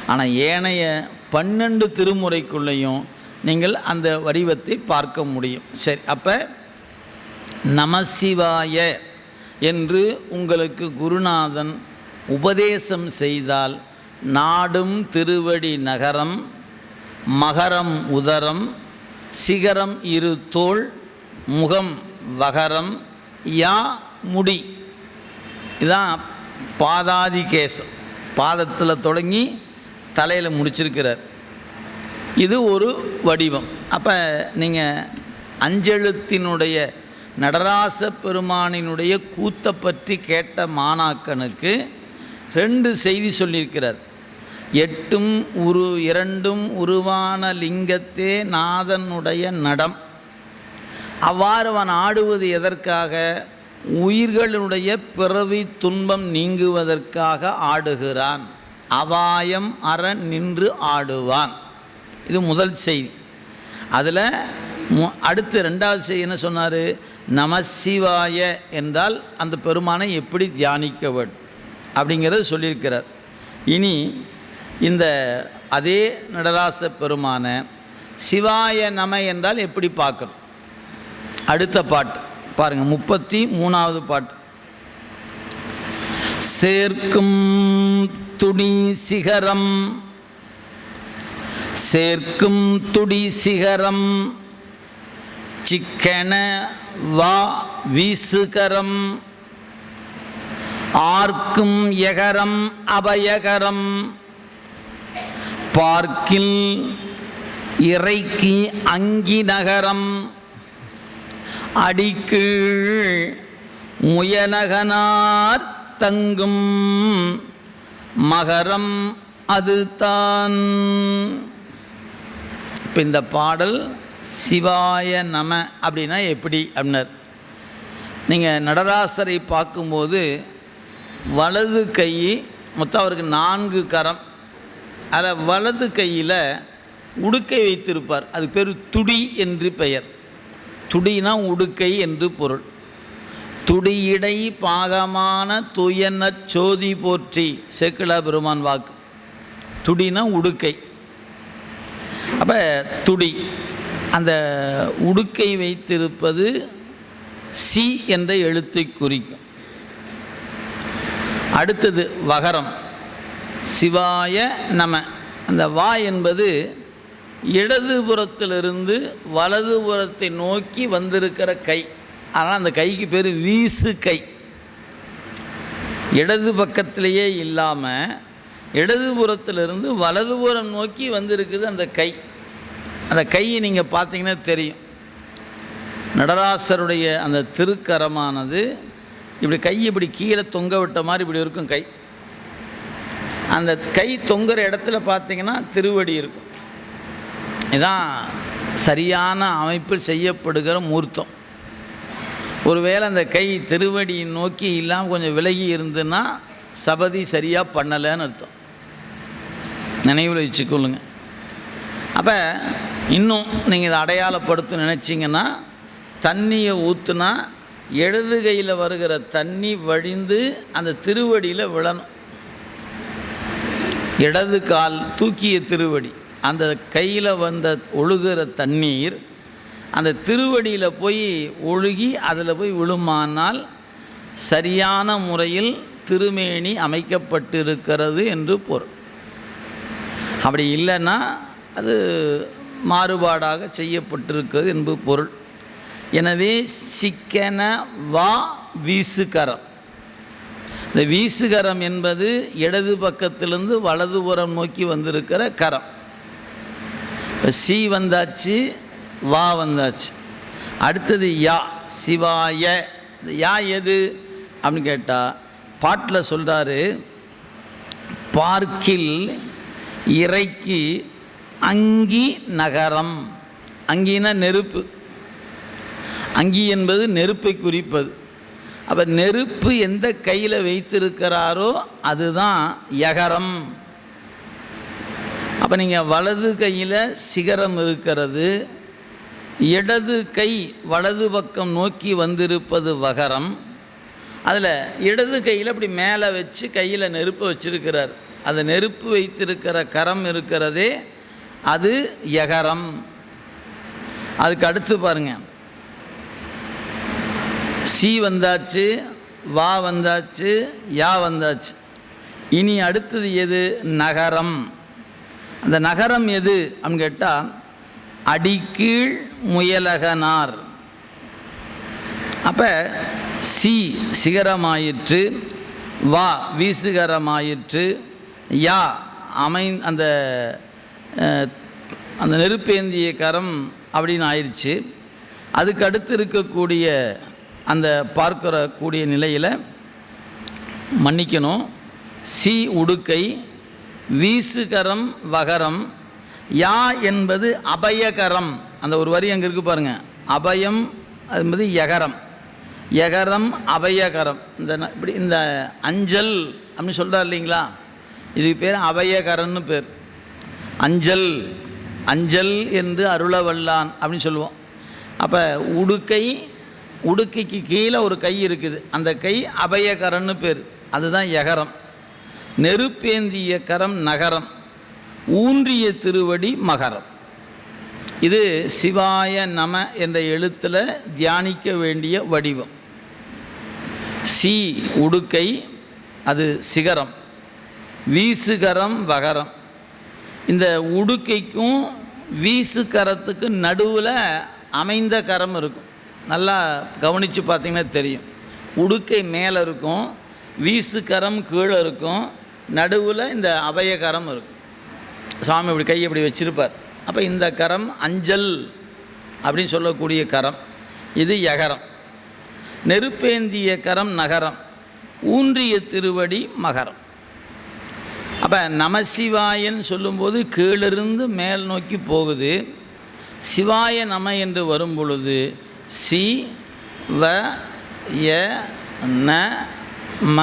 ஆனால் ஏனைய 12 திருமுறைக்குள்ளேயும் நீங்கள் அந்த வடிவத்தை பார்க்க முடியும். சரி, அப்போ நமசிவாய என்று உங்களுக்கு குருநாதன் உபதேசம் செய்தால் நாடும் திருவடி நகரம் மகரம் உதரம் சிகரம் இரு தோள் முகம் வகரம் யா முடி, இதான் பாதாதி கேசம். பாதத்தில் தொடங்கி தலையில் முடிச்சிருக்கிறார். இது ஒரு வடிவம். அப்போ நீங்கள் அஞ்செழுத்தினுடைய நடராச பெருமானினுடைய கூத்தை பற்றி கேட்ட மாணாக்கனுக்கு 2 செய்தி சொல்லியிருக்கிறார். 8ம் 2ம் உருவான லிங்கத்தே நாதனுடைய நடம். அவ்வாறு அவன் ஆடுவது எதற்காக? உயிர்களுடைய பிறவி துன்பம் நீங்குவதற்காக ஆடுகிறான். அவாயம் அற நின்று ஆடுவான். இது முதல் செய்தி. அதில் அடுத்து 2வது செய்தி என்ன சொன்னார்? நமசிவாய என்றால் அந்த பெருமானை எப்படி தியானிக்க வேண்டும் அப்படிங்கிறது சொல்லியிருக்கிறார். இனி இந்த அதே நடராச பெருமான சிவாய நம என்றால் எப்படி பார்க்கணும்? அடுத்த பாட்டு பாருங்கள், 33வது பாட்டு. சேர்க்கும் துடி சிகரம் சேர்க்கும் துடி சிகரம் சிக்கன வா வீசுகரம் ஆர்க்கும் யகரம் அபயகரம் பார்க்கில் இறைக்கி அங்கி நகரம் அடிக்கீழ் முயனகனார் தங்கும் மகரம் அது தான். இப்போ இந்த பாடல் சிவாய நம அப்படின்னா எப்படி அப்படின்னார். நீங்கள் நடராசரை பார்க்கும்போது வலது கை மொத்தம் அவருக்கு 4 கரம். அதில் வலது கையில் உடுக்கை வைத்திருப்பார். அது பேர் துடி என்று பெயர். துடினா உடுக்கை என்று பொருள். துடியிடை பாகமான துயனச் சோதி போற்றி சேக்கிழா பெருமான் வாக்கு. துடினா உடுக்கை. அப்போ துடி அந்த உடுக்கை வைத்திருப்பது சி என்ற எழுத்தை குறிக்கும். அடுத்தது வகரம் சிவாய நம. அந்த வா என்பது இடதுபுறத்திலிருந்து வலதுபுறத்தை நோக்கி வந்திருக்கிற கை. ஆனால் அந்த கைக்கு பேர் வீசு கை. இடது பக்கத்திலேயே இல்லாமல் இடதுபுறத்திலிருந்து வலதுபுறம் நோக்கி வந்திருக்குது அந்த கை. அந்த கையை நீங்கள் பார்த்தீங்கன்னா தெரியும். நடராசருடைய அந்த திருக்கரமானது இப்படி கை இப்படி கீழே தொங்க விட்ட மாதிரி இப்படி இருக்கும் கை. அந்த கை தொங்குற இடத்துல பார்த்தீங்கன்னா திருவடி இருக்கும். இதுதான் சரியான அமைப்பில் செய்யப்படுகிற மூர்த்தம். ஒருவேளை அந்த கை திருவடியை நோக்கி இல்லாமல் கொஞ்சம் விலகி இருந்துன்னா சபதி சரியாக பண்ணலைன்னு அர்த்தம். நினைவில் வச்சுக்கொள்ளுங்க. அப்போ இன்னும் நீங்கள் இதை அடையாளப்படுத்த நினச்சிங்கன்னா தண்ணியை ஊற்றுனா இடது கையில் வருகிற தண்ணி வழிந்து அந்த திருவடியில் விழணும். இடது கால் தூக்கிய திருவடி அந்த கையில் வந்த ஒழுகிற தண்ணீர் அந்த திருவடியில் போய் ஒழுகி அதில் போய் விழுமானால் சரியான முறையில் திருமேனி அமைக்கப்பட்டிருக்கிறது என்று பொருள். அப்படி இல்லைன்னா அது மாறுபாடாக செய்யப்பட்டிருக்கிறது என்பது பொருள். எனவே சிக்கன வா வீசுகரம். இந்த வீசுகரம் என்பது இடது பக்கத்திலிருந்து வலதுபுறம் நோக்கி வந்திருக்கிற கரம். இப்போ சி வந்தாச்சு, வா வந்தாச்சு. அடுத்தது யா, சிவாய. இந்த யா எது அப்படின்னு கேட்டால் பாட்டில் சொல்கிறாரு, பார்க்கில் இறைக்கு அங்கி நகரம். அங்கினா நெருப்பு. அங்கி என்பது நெருப்பை குறிப்பது. அப்போ நெருப்பு எந்த கையில் வைத்திருக்கிறாரோ அதுதான் யகரம். அப்போ நீங்கள் வலது கையில் சிகரம் இருக்கிறது, இடது கை வலது பக்கம் நோக்கி வந்திருப்பது வகரம். அதில் இடது கையில் அப்படி மேலே வச்சு கையில் நெருப்பு வச்சிருக்கிறார். அது நெருப்பு வைத்திருக்கிற கரம் இருக்கிறதே அது யகரம். அதுக்கு அடுத்து பாருங்கள், சி வந்தாச்சு, வா வந்தாச்சு, யா வந்தாச்சு. இனி அடுத்தது எது? நகரம். அந்த நகரம் எது அப்படின்னு கேட்டால் அடிக்கீழ் முயலகனார். அப்போ சி சிகரமாயிற்று, வா வீசுகரமாயிற்று, யா அந்த அந்த நெருப்பேந்திய கரம் அப்படின்னு ஆயிடுச்சு. அதுக்கு அடுத்து இருக்கக்கூடிய அந்த பார்க்கக்கூடிய நிலையில் மன்னிக்கணும், சி உடுக்கை, வீசுகரம் வகரம், யா என்பது அபயகரம். அந்த ஒரு வரி அங்கே இருக்குது பாருங்கள், அபயம் என்பது யகரம். யகரம் அபயகரம். இப்படி இந்த அஞ்சல் அப்படின்னு சொல்கிறார் இல்லைங்களா, இதுக்கு பேர் அபயகரன்னு பேர். அஞ்சல், அஞ்சல் என்று அருளவல்லான் அப்படின்னு சொல்லுவோம். அப்போ உடுக்கை, உடுக்கைக்கு கீழே ஒரு கை இருக்குது, அந்த கை அபயகரன்னு பேர், அதுதான் யகரம். நெருப்பேந்திய கரம் நகரம், ஊன்றிய திருவடி மகரம். இது சிவாய நம என்ற எழுத்தில் தியானிக்க வேண்டிய வடிவம். சி உடுக்கை, அது சிகரம். வீசுகரம் வகரம். இந்த உடுக்கைக்கும் வீசுகரத்துக்கு நடுவில் அமைந்த கரம் இருக்கும். நல்லா கவனித்து பார்த்திங்கன்னா தெரியும். உடுக்கை மேலே இருக்கும், வீசுகரம் கீழே இருக்கும், நடுவில் இந்த அபயகரம் இருக்கும். சாமி இப்படி கையை இப்படி வச்சிருப்பார். அப்போ இந்த கரம் அஞ்சல் அப்படின்னு சொல்லக்கூடிய கரம், இது யகரம். நெருப்பேந்திய கரம் நகரம், ஊன்றிய திருவடி மகரம். அப்போ நமசிவாயன்னு சொல்லும்போது கீழிருந்து மேல் நோக்கி போகுது. சிவாய நம என்று வரும் பொழுது சி வ ய ந ம.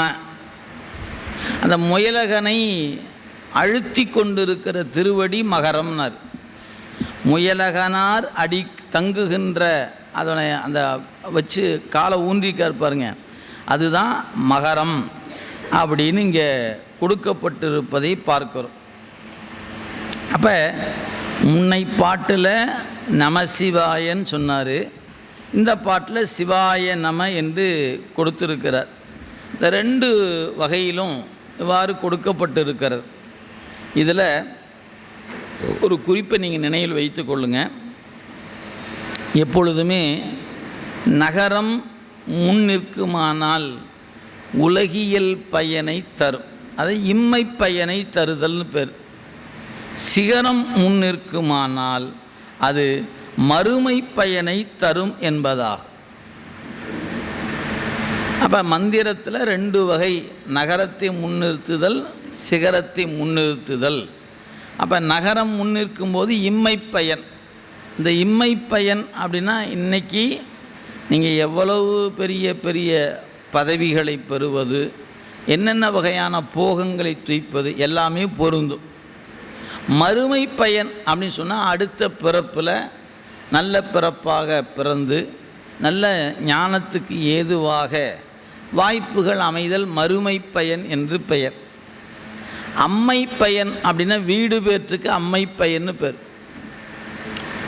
அந்த முயலகனை அழுத்தி கொண்டிருக்கிற திருவடி மகரம்னார். முயலகனார் அடி தங்குகின்ற அதனை அந்த வச்சு காலை ஊன்றிக்கார் பாருங்க, அதுதான் மகரம் அப்படின்னு இங்கே கொடுக்கப்பட்டிருப்பதை பார்க்கிறோம். அப்போ முன்னை பாட்டில் நமசிவாயன்னு சொன்னார், இந்த பாட்டில் சிவாய நம என்று கொடுத்திருக்கிறார். இந்த ரெண்டு வகையிலும் இவ்வாறு கொடுக்கப்பட்டிருக்கிறது. இதில் ஒரு குறிப்பை நீங்கள் நினைவில் வைத்து கொள்ளுங்க. எப்பொழுதுமே நகரம் முன் நிற்குமானால் உலகியல் பயனை தரும், அதை இம்மை பயனை தருதல்னு பேர். சிகரம் முன் நிற்குமானால் அது மறுமை பயனை தரும் என்பதாகும். அப்போ மந்திரத்தில் ரெண்டு வகை, நகரத்தை முன்னிறுத்துதல், சிகரத்தை முன்னிறுத்துதல். அப்போ நகரம் முன்னிற்கும்போது இம்மை பயன். இந்த இம்மை பயன் அப்படின்னா இன்றைக்கி நீங்கள் எவ்வளவு பெரிய பெரிய பதவிகளை பெறுவது, என்னென்ன வகையான போகங்களை துய்ப்பது எல்லாமே பொருந்தும். மறுமை பயன் அப்படின்னு சொன்னால் அடுத்த பிறப்பில் நல்ல பிறப்பாக பிறந்து நல்ல ஞானத்துக்கு ஏதுவாக வாய்ப்புகள் அமைதல் மறுமை பயன் என்று பெயர். அம்மை பயன் அப்படின்னா வீடு பேற்றுக்கு அம்மை பயன்னு பேர்.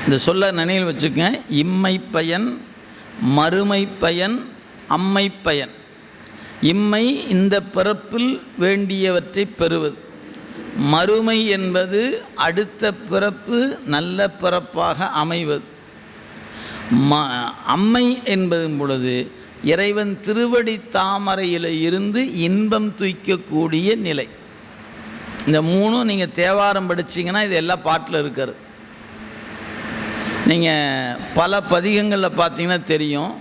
இந்த சொல்ல நினைவில் வச்சுக்கங்க, இம்மை பயன், மறுமை பயன், அம்மை பயன். இம்மை இந்த பிறப்பில் வேண்டியவற்றை பெறுவது. மறுமை என்பது அடுத்த பிறப்பு நல்ல பிறப்பாக அமைவது. அம்மை என்பதும் பொழுது இறைவன் திருவடி தாமரையில் இருந்து இன்பம் துய்க்கக்கூடிய நிலை. இந்த மூணும் நீங்கள் தேவாரம் படிச்சிங்கன்னா இது எல்லா பாட்டில் இருக்கிறது. நீங்கள் பல பதிகங்களில் பார்த்தீங்கன்னா தெரியும்,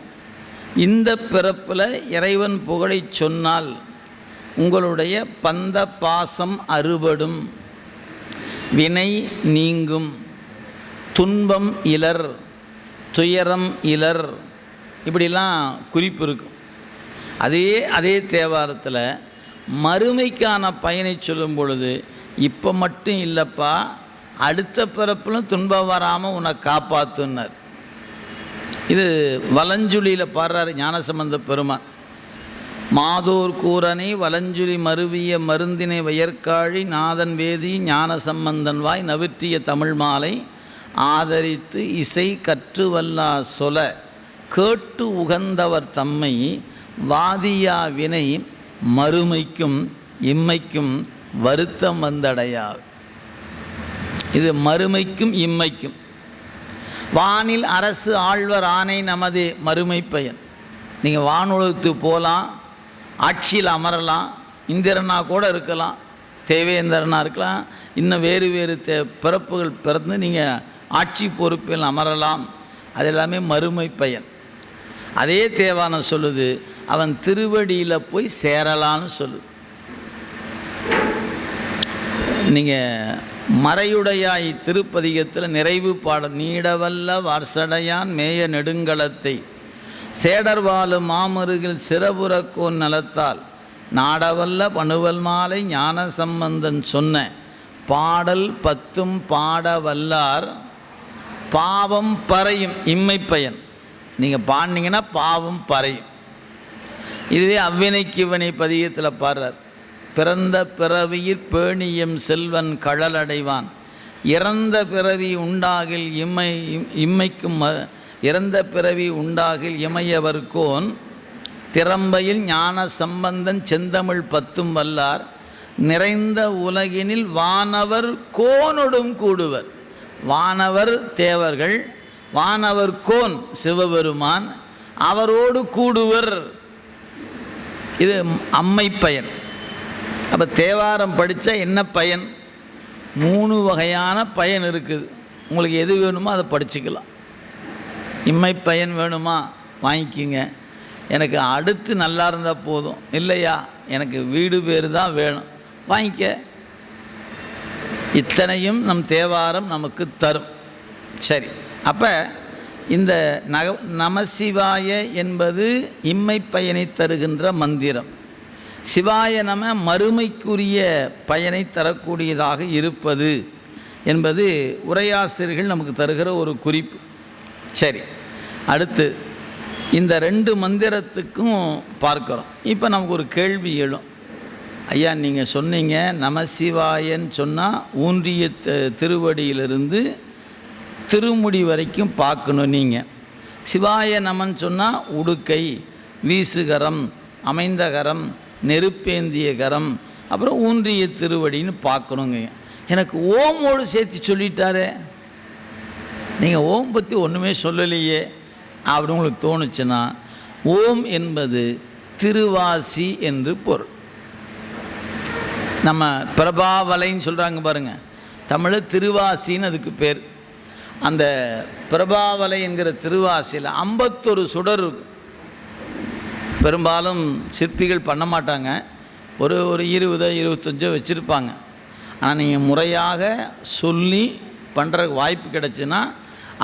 இந்த பிறப்பில் இறைவன் புகழை சொன்னால் உங்களுடைய பந்த பாசம் அறுபடும், வினை நீங்கும், துன்பம் இலர், துயரம் இலர், இப்படிலாம் குறிப்பு இருக்கும். அதே தேவாரத்தில் மறுமைக்கான பயனை சொல்லும் பொழுது இப்போ மட்டும் இல்லைப்பா, அடுத்த பிறப்பிலும் துன்பம் வராமல் உன்னை காப்பாற்றுனார். இது வலஞ்சுழியில் பாடுறார் ஞானசம்பந்த பெருமான். மாதோர் கூரனை வலஞ்சுழி மருவிய மருந்தினை வயற்காழி நாதன் வேதி ஞான சம்பந்தன் வாய் நவிற்றிய தமிழ் மாலை ஆதரித்து இசை கற்று வல்லா சொல கேட்டு உகந்தவர் தம்மை வாதியா வினை மறுமைக்கும் இம்மைக்கும் வருத்தம் வந்தடையா. இது மறுமைக்கும் இம்மைக்கும். வானில் அரசு ஆழ்வர் ஆணை நமது மறுமை பயன். நீங்கள் வானுலகத்துக்கு போகலாம், ஆட்சியில் அமரலாம், இந்திரனா கூட இருக்கலாம், தேவேந்திரனாக இருக்கலாம், இன்னும் வேறு வேறு பிறப்புகள் பிறந்து நீங்கள் ஆட்சி பொறுப்பில் அமரலாம். அது எல்லாமே மறுமை பயன். அதே தேவாரம் சொல்லுது, அவன் திருவடியில் போய் சேரலான்னு சொல்லுது. நீங்கள் மறையுடையாய் திருப்பதிகத்தில் நிறைவு பாடல், நீடவல்ல வார்சடையான் மேய நெடுங்களத்தை சேடர்வாலு மாமருகில் சிறபுறக்கோன் நலத்தால் நாடவல்ல பணுவல் மாலை ஞான சம்பந்தன் சொன்ன பாடல் 10 பாட வல்லார் பாவம் பறையும் இம்மை பயன். நீங்கள் பாடினீங்கன்னா பாவம் பறையும். இதுவே அவ்வினைக்கு இவனை பதிகத்தில் பாடுறார். பிறந்த பிறவியில் பேணியம் செல்வன் கழலடைவான், இறந்த பிறவி உண்டாகில் இம்மைக்கும் இறந்த பிறவி உண்டாகில் இமையவர்கோன் திறம்பையில் ஞான சம்பந்தன் செந்தமிழ் 10 வல்லார் நிறைந்த உலகினில் வானவர் கோனொடும் கூடுவர். வானவர் தேவர்கள், வானவர் கோன் சிவபெருமான், அவரோடு கூடுவர். இது அம்மை பயன். அப்போ தேவாரம் படித்தா என்ன பயன்? 3 வகையான பயன் இருக்குது. உங்களுக்கு எது வேணுமோ அதை படிச்சுக்கலாம். இம்மை பயன் வேணுமா வாங்கிக்கிங்க. எனக்கு அடுத்து நல்லா இருந்தால் போதும், இல்லையா எனக்கு வீடு பேர் தான் வேணும், வாங்கிக்க. இத்தனையும் நம் தேவாரம் நமக்கு தரும். சரி, அப்போ இந்த நமசிவாய என்பது இம்மை பயனை தருகின்ற மந்திரம். சிவாய நம மறுமைக்குரிய பயனை தரக்கூடியதாக இருப்பது என்பது உரையாசிரியர்கள் நமக்கு தருகிற ஒரு குறிப்பு. சரி, அடுத்து இந்த 2 மந்திரத்துக்கும் பார்க்குறோம். இப்போ நமக்கு ஒரு கேள்வி எழும். ஐயா, நீங்கள் சொன்னீங்க நமசிவாயன்னு சொன்னால் ஊன்றிய திருவடியிலிருந்து திருமுடி வரைக்கும் பார்க்கணும். நீங்கள் சிவாய நமன் சொன்னால் உடுக்கை, வீசுகரம், அமைந்தகரம், நெருப்பேந்திய கரம், அப்புறம் ஊன்றிய திருவடின்னு பார்க்கணுங்க. எனக்கு ஓமோடு சேர்த்து சொல்லிட்டாரே, நீங்கள் ஓம் பற்றி ஒன்றுமே சொல்லலையே அப்படி உங்களுக்கு தோணுச்சுன்னா, ஓம் என்பது திருவாசி என்று பொருள். நம்ம பிரபாவலைன்னு சொல்கிறாங்க பாருங்கள், தமிழில் திருவாசின்னு அதுக்கு பேர். அந்த பிரபாவலை என்கிற திருவாசியில் 51 சுடர் இருக்கும். பெரும்பாலும் சிற்பிகள் பண்ண மாட்டாங்க, ஒரு 20 25 வச்சுருப்பாங்க. ஆனால் நீங்கள் முறையாக சொல்லி பண்ணுற வாய்ப்பு கிடச்சுன்னா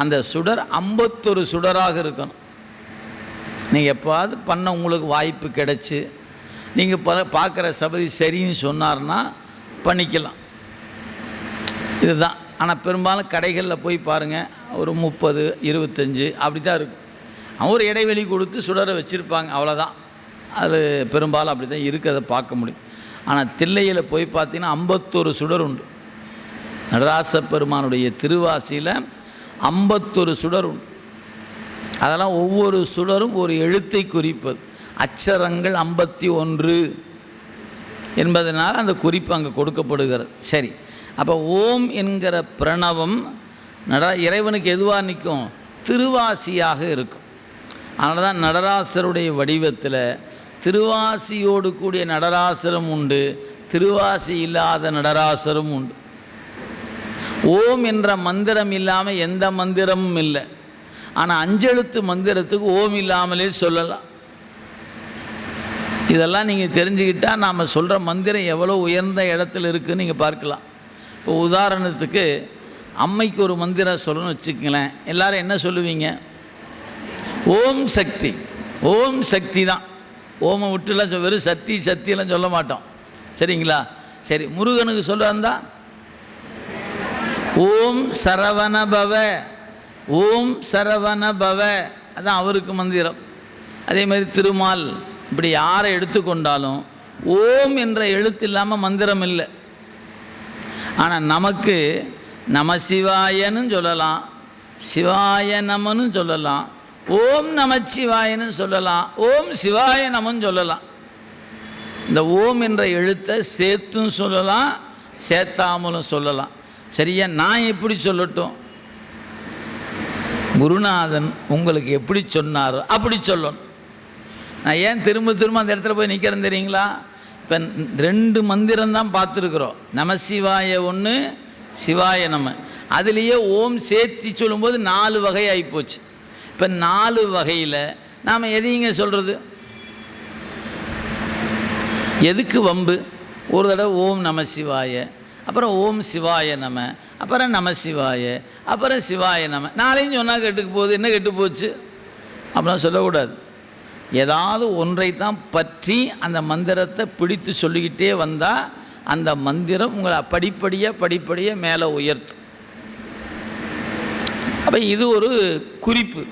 அந்த சுடர் 51 சுடராக இருக்கணும். நீங்கள் எப்போது பண்ண உங்களுக்கு வாய்ப்பு கிடச்சி நீங்கள் பார்க்குற சபதி சரின்னு சொன்னார்னா பண்ணிக்கலாம். இதுதான். ஆனால் பெரும்பாலும் கடைகளில் போய் பாருங்கள், ஒரு 30 25 அப்படி தான் இருக்கும். அவங்க ஒரு இடைவெளி கொடுத்து சுடரை வச்சுருப்பாங்க, அவ்வளோதான். அது பெரும்பாலும் அப்படி தான் இருக்கிறத பார்க்க முடியும். ஆனால் தில்லையில் போய் பார்த்தீங்கன்னா 51 சுடர் உண்டு. நடராச பெருமானுடைய திருவாசியில் 51 சுடர் உண்டு. அதெல்லாம் ஒவ்வொரு சுடரும் ஒரு எழுத்தை குறிப்பது. அச்சரங்கள் 51 என்பதனால் அந்த குறிப்பு அங்கே கொடுக்கப்படுகிறது. சரி, அப்போ ஓம் என்கிற பிரணவம் இறைவனுக்கு எதுவாக நிற்கும்? திருவாசியாக இருக்கும். அதனால தான் நடராசருடைய வடிவத்தில் திருவாசியோடு கூடிய நடராசரும் உண்டு, திருவாசி இல்லாத நடராசரும் உண்டு. ஓம் என்ற மந்திரம் இல்லாமல் எந்த மந்திரமும் இல்லை. ஆனால் 5 எழுத்து மந்திரத்துக்கு ஓம் இல்லாமலே சொல்லலாம். இதெல்லாம் நீங்கள் தெரிஞ்சுக்கிட்டால் நாம் சொல்கிற மந்திரம் எவ்வளோ உயர்ந்த இடத்துல இருக்குதுன்னு நீங்கள் பார்க்கலாம். இப்போ உதாரணத்துக்கு அம்மைக்கு ஒரு மந்திரம் சொல்லணும்னு வச்சுக்கங்களேன். எல்லோரும் என்ன சொல்லுவீங்க? ஓம் சக்தி. ஓம் சக்தி தான். ஓமை விட்டுலாம் வெறும் சக்தி சக்தியெல்லாம் சொல்ல மாட்டோம். சரிங்களா? சரி, முருகனுக்கு சொல்கிறாந்தா ஓம் சரவண பவ, ஓம் சரவண பவ, அதான் அவருக்கு மந்திரம். அதே மாதிரி திருமால், இப்படி யாரை எடுத்துக்கொண்டாலும் ஓம் என்ற எழுத்து இல்லாமல் மந்திரம் இல்லை. ஆனால் நமக்கு நமசிவாயன்னு சொல்லலாம், சிவாய நமன்னு சொல்லலாம், ஓம் நமச்சிவாயன்னு சொல்லலாம், ஓம் சிவாய நமன்னு சொல்லலாம். இந்த ஓம் என்ற எழுத்தை சேர்த்தும் சொல்லலாம், சேர்த்தாமலும் சொல்லலாம். சரியா? நான் எப்படி சொல்லட்டும்? குருநாதன் உங்களுக்கு எப்படி சொன்னாரோ அப்படி சொல்லணும். நான் ஏன் திரும்ப திரும்ப அந்த இடத்துல போய் நிற்கிறேன் தெரியுங்களா? இப்போ 2 மந்திரம்தான் பார்த்துருக்குறோம். நமசிவாய ஒன்று, சிவாய நம. அதுலேயே ஓம் சேர்த்தி சொல்லும்போது 4 வகை ஆகிப்போச்சு. இப்போ 4 வகையில் நாம் எதையுங்க சொல்கிறது? எதுக்கு வம்பு? ஒரு தடவை ஓம் நம சிவாய, அப்புறம் ஓம் சிவாய நம, அப்புறம் நம சிவாய, அப்புறம் சிவாய நம. 4 சொன்னால் கெட்டுக்கு போகுது. என்ன கெட்டு போச்சு அப்படிலாம் சொல்லக்கூடாது. ஏதாவது ஒன்றை தான் பற்றி அந்த மந்திரத்தை பிடித்து சொல்லிக்கிட்டே வந்தால் அந்த மந்திரம் உங்களை படிப்படியாக மேலே உயர்த்தும். அப்போ இது ஒரு குறிப்பு.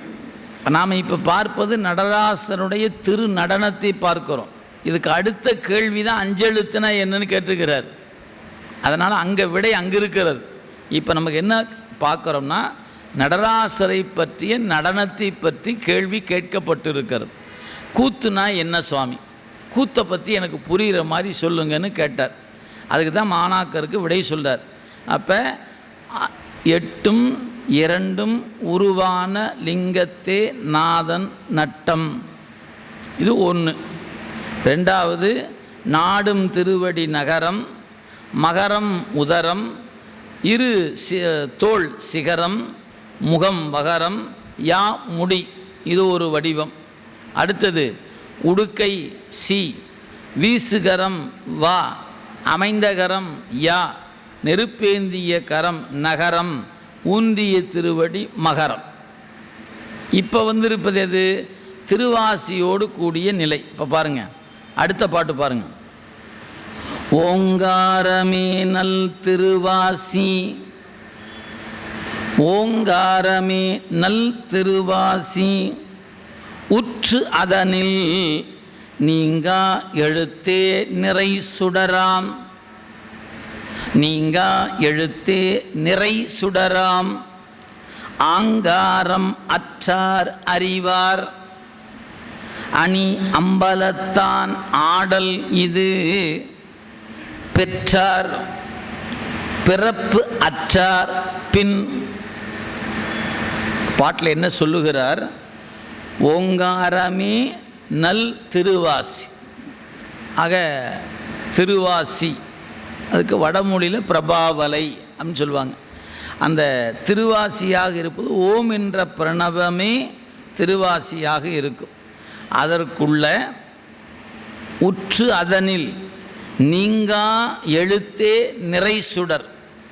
நாம் இப்போ பார்ப்பது நடராசனுடைய திரு நடனத்தை பார்க்கிறோம். இதுக்கு அடுத்த கேள்வி தான் 5 எழுத்துனா என்னன்னு கேட்டுக்கிறார். அதனால் அங்கே விடை அங்கே இருக்கிறது. இப்போ நமக்கு என்ன பார்க்குறோம்னா நடராசரை பற்றிய நடனத்தை பற்றி கேள்வி கேட்கப்பட்டிருக்கிறது. கூத்துனா என்ன சுவாமி? கூத்தை பற்றி எனக்கு புரிகிற மாதிரி சொல்லுங்கன்னு கேட்டார். அதுக்கு தான் மாணாக்கருக்கு விடை சொல்கிறார். அப்போ 8ம் 2ம் உருவான லிங்கத்தே நாதன் நட்டம், இது 1. 2வது நாடும் திருவடி நகரம், மகரம் உதரம், இரு தோள் சிகரம், முகம் வகரம், யா முடி, இது ஒரு வடிவம். அடுத்தது உடுக்கை சி, வீசுகரம் வா, அமைந்தகரம் யா, நெருப்பேந்திய கரம் நகரம், ஊன்றிய திருவடி மகரம். இப்போ வந்திருப்பது எது? திருவாசியோடு கூடிய நிலை. இப்போ பாருங்கள், அடுத்த பாட்டு பாருங்கள். ஓங்காரமே நல் திருவாசி, ஓங்காரமே நல் திருவாசி, உற்று அதனில் நீங்கா எழுத்தே நிறை சுடராம், நீங்கா எழுத்தே நிறை சுடராம், ஆங்காரம் அற்றார் அறிவார், அணி அம்பலத்தான் ஆடல் இது, பெற்றார் பிறப்பு அற்றார் பின். பாட்டில் என்ன சொல்லுகிறார்? ஓங்காரமே நல் திருவாசி. ஆக திருவாசி, அதுக்கு வடமொழியில் பிரபாவலை அப்படின்னு சொல்லுவாங்க. அந்த திருவாசியாக இருப்பது ஓம் என்ற பிரணவமே திருவாசியாக இருக்கும். அதற்குள்ள உற்று அதனில் நீங்கா எழுத்தே நிறை சுடர்.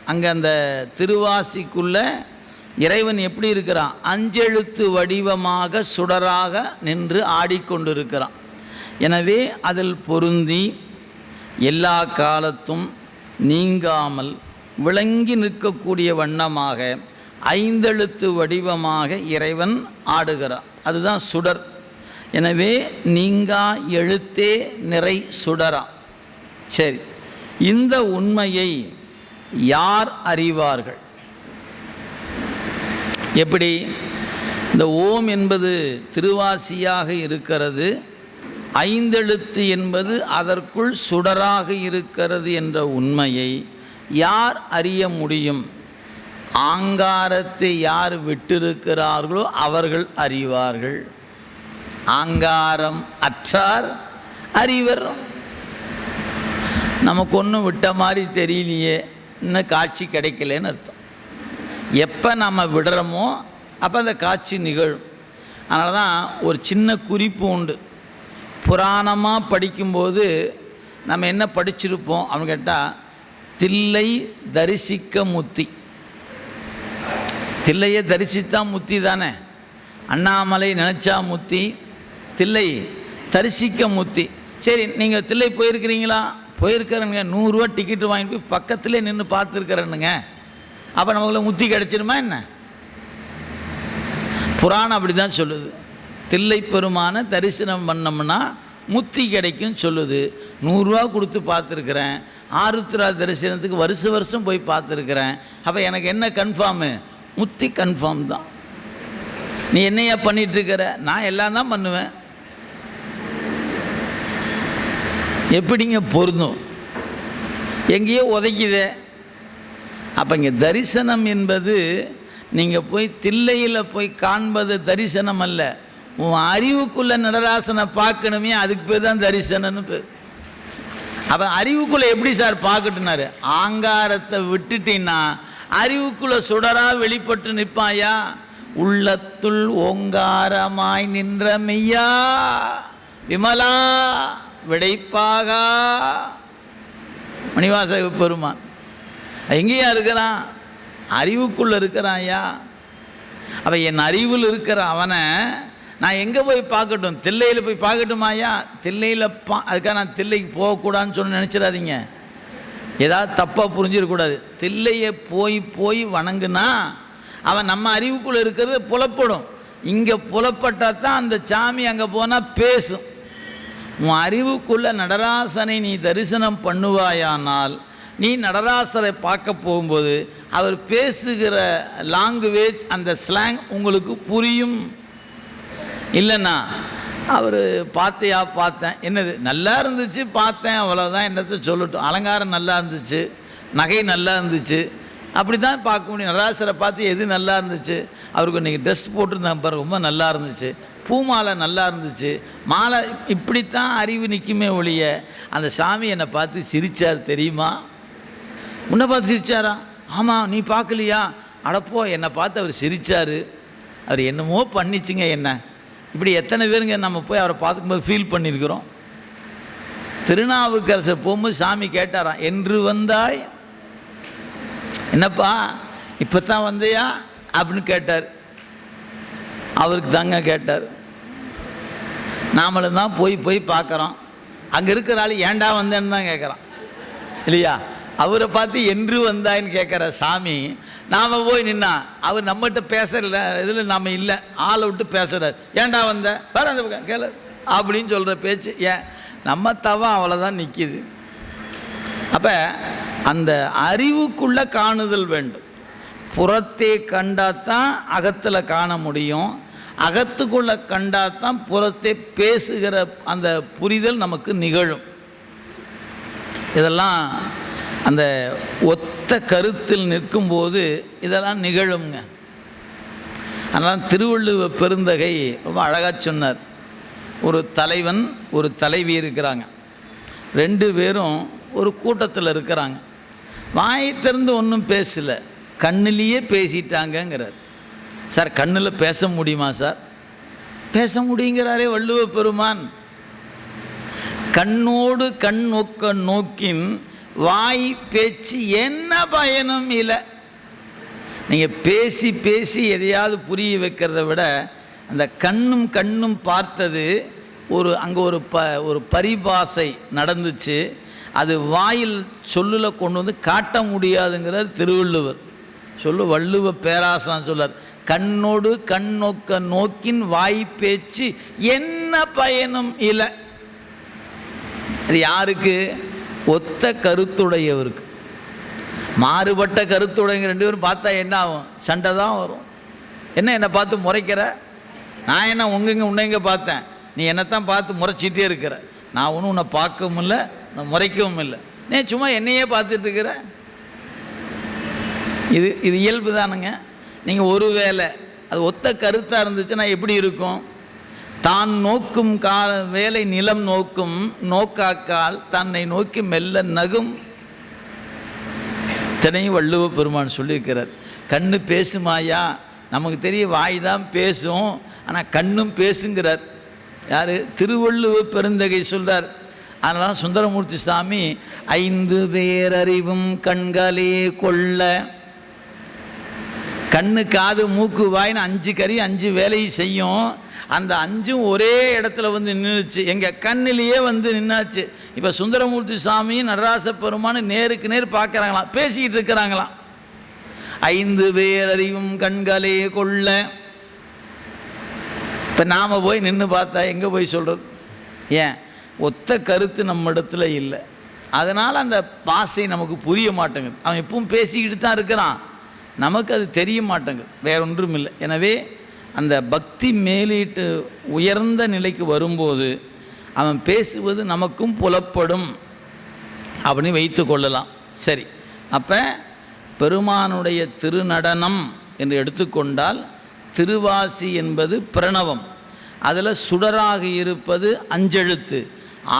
அங்கே அந்த திருவாசிக்குள்ள இறைவன் எப்படி இருக்கிறான்? 5 எழுத்து வடிவமாக சுடராக நின்று ஆடிக்கொண்டிருக்கிறான். எனவே அதில் பொருந்தி எல்லா காலத்தும் நீங்காமல் விளங்கி நிற்கக்கூடிய வண்ணமாக 5 எழுத்து வடிவமாக இறைவன் ஆடுகிறான். அதுதான் சுடர். எனவே நீங்கா எழுத்தே நிறை சுடரா. சரி, இந்த உண்மையை யார் அறிவார்கள்? எப்படி? இந்த ஓம் என்பது திருவாசியாக இருக்கிறது. ஐந்தெழுத்து என்பது அதற்குள் சுடராக இருக்கிறது என்ற உண்மையை யார் அறிய முடியும்? ஆங்காரத்தை யார் விட்டிருக்கிறார்களோ அவர்கள் அறிவார்கள். ஆங்காரம் அற்றார் அறிவர். நமக்கு ஒன்றும் விட்ட மாதிரி தெரியலையே, இன்னும் காட்சி கிடைக்கலன்னு அர்த்தம். எப்போ நம்ம விடுறோமோ அப்போ அந்த காட்சி நிகழும். அதனால தான் ஒரு சின்ன குறிப்பு உண்டு. புராணமாக படிக்கும்போது நம்ம என்ன படிச்சிருப்போம் அப்படின்னு கேட்டால், தில்லை தரிசிக்க முத்தி. தில்லையை தரிசித்தா முத்தி தானே. அண்ணாமலை நினச்சா முத்தி, தில்லை தரிசிக்க முத்தி. சரி, நீங்கள் தில்லை போயிருக்கிறீங்களா? போயிருக்கிறேனுங்க. 100 ரூபா டிக்கெட்டு வாங்கிட்டு போய் பக்கத்துலேயே நின்று பார்த்துருக்கிறேனுங்க. அப்போ நமக்குள்ள முத்தி கிடச்சிருமா என்ன? புராணம் அப்படி தான் சொல்லுது. தில்லை பெருமான தரிசனம் பண்ணோம்னா முத்தி கிடைக்கும்னு சொல்லுது. 100 ரூபா கொடுத்து பார்த்துருக்குறேன். ஆருத்ரா தரிசனத்துக்கு வருஷம் போய் பார்த்துருக்குறேன். அப்போ எனக்கு என்ன கன்ஃபார்மு? முத்தி கன்ஃபார்ம் தான். நீ என்னையா பண்ணிகிட்ருக்கிற? நான் எல்லாம் தான் பண்ணுவேன். எப்படிங்க பொருந்தும்? எங்கேயோ உதைக்குதே. அப்போ இங்கே தரிசனம் என்பது நீங்கள் போய் தில்லையில் போய் காண்பது தரிசனம் அல்ல. உன் அறிவுக்குள்ளே நடராசனை பார்க்கணுமே, அதுக்கு பேர் தான் தரிசனம்னு பேர். அப்போ அறிவுக்குள்ளே எப்படி சார் பார்க்கட்டுனாரு? ஆங்காரத்தை விட்டுட்டீங்கன்னா அறிவுக்குள்ளே சுடராக வெளிப்பட்டு நிற்பாயா? உள்ளத்துள் ஓங்காரமாய் நின்ற மெய்யா விமலா விடைப்பாக மணிவாசக பெருமான் எங்கேயா இருக்கிறான்? அறிவுக்குள்ளே இருக்கிறான்யா. அப்போ என் அறிவில் இருக்கிற அவனை நான் எங்கே போய் பார்க்கட்டும்? தில்லையில் போய் பார்க்கட்டுமாயா? தில்லையில் அதுக்காக நான் தில்லைக்கு போகக்கூடாதுன்னு சொல்லி நினச்சிடாதீங்க. ஏதாவது தப்பாக புரிஞ்சிடக்கூடாது. தில்லையை போய் வணங்குனா அவன் நம்ம அறிவுக்குள்ளே இருக்கிறது புலப்படும். இங்கே புலப்பட்டால் தான் அந்த சாமி அங்கே போனால் பேசும். உன் அறிவுக்குள்ளே நடராசனை நீ தரிசனம் பண்ணுவாயானால் நீ நடராசரை பார்க்க போகும்போது அவர் பேசுகிற லாங்குவேஜ், அந்த ஸ்லாங் உங்களுக்கு புரியும். இல்லைண்ணா அவர் பார்த்தையா? பார்த்தேன். என்னது? நல்லா இருந்துச்சு, பார்த்தேன், அவ்வளோதான். என்னத்தை சொல்லட்டும்? அலங்காரம் நல்லா இருந்துச்சு, நகை நல்லா இருந்துச்சு, அப்படி தான் பார்க்க முடியும். நடராசரை பார்த்து எது நல்லா இருந்துச்சு? அவருக்கு இன்றைக்கி ட்ரெஸ் போட்டிருந்தாங்க பாரு, ரொம்ப நல்லா இருந்துச்சு. பூமாலை நல்லா இருந்துச்சு, மாலை. இப்படித்தான் அறிவு நிற்குமே ஒழிய அந்த சாமி என்னை பார்த்து சிரித்தார் தெரியுமா? உன்னை பார்த்து சிரிச்சாரா? ஆமாம், நீ பார்க்கலையா? அடப்போ, என்னை பார்த்து அவர் சிரித்தார், அவர் என்னமோ பண்ணிச்சுங்க என்ன. இப்படி எத்தனை பேருங்க நம்ம போய் அவரை பார்த்துக்கும்போது ஃபீல் பண்ணியிருக்கிறோம். திருநாவுக்கரசர் போகும்போது சாமி கேட்டாராம், என்று வந்தாய்? என்னப்பா இப்போ தான் வந்தையா அப்படின்னு கேட்டார். அவருக்கு தாங்க கேட்டார். நாமளும் தான் போய் பார்க்குறோம். அங்கே இருக்கிற ஆள் ஏண்டா வந்தேன்னு தான் கேட்குறான் இல்லையா? அவரை பார்த்து என்று வந்தாயின்னு கேட்குற சாமி நாம் போய் நின்னா அவர் நம்மகிட்ட பேசல, இதில் நாம் இல்லை, ஆளை விட்டு பேசுகிறார். ஏண்டா வந்த? வேறு அந்த பக்கம் கேளு அப்படின்னு சொல்கிற பேச்சு. ஏன் நம்ம தவம் அவ்வளோதான் நிற்கிது. அப்போ அந்த அறிவுக்குள்ளே காணுதல் வேண்டும். புறத்தே கண்டாதான் அகத்தில் காண முடியும். அகத்துக்குள்ளே கண்டாதான் புறத்தே பேசுகிற அந்த புரிதல் நமக்கு நிகழும். இதெல்லாம் அந்த ஒத்த கருத்தில் நிற்கும்போது இதெல்லாம் நிகழுங்க. அதனால் திருவள்ளுவர் பெருந்தகை ரொம்ப அழகாக சொன்னார். ஒரு தலைவன் ஒரு தலைவி இருக்கிறாங்க. 2 பேரும் ஒரு கூட்டத்தில் இருக்கிறாங்க. வாயை திறந்து ஒன்றும் பேசலை, கண்ணிலேயே பேசிட்டாங்கங்கிறார். சார், கண்ணில் பேச முடியுமா சார்? பேச முடியுங்கிறாரே வள்ளுவ பெருமான். கண்ணோடு கண் ஒக்க நோக்கின் வாய் பேச்சு என்ன பயனும் இல்லை. நீங்கள் பேசி எதையாவது புரிய வைக்கிறத விட அந்த கண்ணும் பார்த்தது அங்கே ஒரு பரிபாசை நடந்துச்சு. அது வாயில் சொல்லில் கொண்டு வந்து காட்ட முடியாதுங்கிறார் திருவள்ளுவர். வள்ளுவ பேராசான் சொல்லார், கண்ணோடு கண் நோக்க நோக்கின் வாய் பேச்சு என்ன பயனும் இல்லை. அது யாருக்கு? ஒத்த கருத்துடையவருக்கு. மாறுபட்ட கருத்துடையவங்க 2 பேரும் பார்த்தா என்ன ஆகும்? சண்டை தான் வரும். என்னை பார்த்து முறைக்கிற? நான் என்ன உன்னைங்க பார்த்தேன், நீ என்னத்தான் பார்த்து முறைச்சிட்டே இருக்கிற. நான் ஒன்றும் உன்னை பார்க்கவும் இல்லை, நான் முறைக்கவும் இல்லை. நீ சும்மா என்னையே பார்த்துட்டு இருக்கிற. இது இயல்பு தானுங்க. நீங்கள் ஒரு வேளை அது ஒத்த கருத்தாக இருந்துச்சுன்னா எப்படி இருக்கும்? தான் நோக்கும் வேலை நிலம் நோக்கும் நோக்காக்கால் தன்னை நோக்கி மெல்ல நகும். இத்தனையும் வள்ளுவ பெருமான் சொல்லியிருக்கிறார். கண்ணு பேசுமாயா? நமக்கு தெரிய வாய் தான் பேசும், ஆனால் கண்ணும் பேசுங்கிறார். யார்? திருவள்ளுவ பெருந்தகை சொல்கிறார். அதனால சுந்தரமூர்த்தி சாமி 5 பேரறிவும் கண்களே கொள்ள, கண்ணு காது மூக்கு வாயின்னு 5 கறி 5 வேலையை செய்யும். அந்த 5ம் ஒரே இடத்துல வந்து நின்றுச்சு, எங்கள் கண்ணிலேயே வந்து நின்னாச்சு. இப்போ சுந்தரமூர்த்தி சாமி நடராச பெருமானு நேருக்கு நேர் பார்க்குறாங்களாம், பேசிக்கிட்டு இருக்கிறாங்களாம். 5 பேரறிவும் கண்களே கொள்ள. இப்போ நாம் போய் நின்று பார்த்தா எங்கே போய் சொல்கிறது? ஏன்? ஒத்த கருத்து நம்ம இடத்துல இல்லை. அதனால் அந்த பாசை நமக்கு புரிய மாட்டேங்குது. அவன் எப்பவும் பேசிக்கிட்டு தான் இருக்கிறான், நமக்கு அது தெரிய மாட்டேங்குது, வேற ஒன்றும் இல்லை. எனவே அந்த பக்தி மேலீட்டு உயர்ந்த நிலைக்கு வரும்போது அவன் பேசுவது நமக்கும் புலப்படும் அப்படின்னு வைத்து கொள்ளலாம். சரி, அப்போ பெருமானுடைய திருநடனம் என்று எடுத்துக்கொண்டால் திருவாசி என்பது பிரணவம், அதில் சுடராக இருப்பது 5 எழுத்து.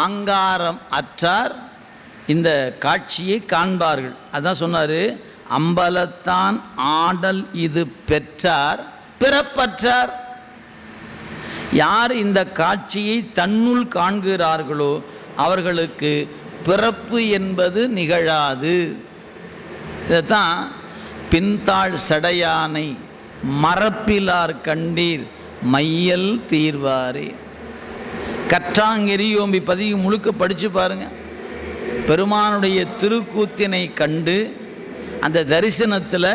ஆங்காரம் அற்றார் இந்த காட்சியை காண்பார்கள். அதான் சொன்னார், அம்பலத்தான் ஆடல் இது பெற்றார் பிறப்பற்றார். யார் இந்த காட்சியை தன்னுள் காண்கிறார்களோ அவர்களுக்கு பிறப்பு என்பது நிகழாது. இதைத்தான் பின்தாழ் சடையானை மரப்பிலார் கண்டீர் மையல் தீர்வாரே. கற்றாங்கெரியோம்பி பதிவு முழுக்க படித்து பாருங்கள். பெருமானுடைய திருக்கூத்தினை கண்டு அந்த தரிசனத்தில்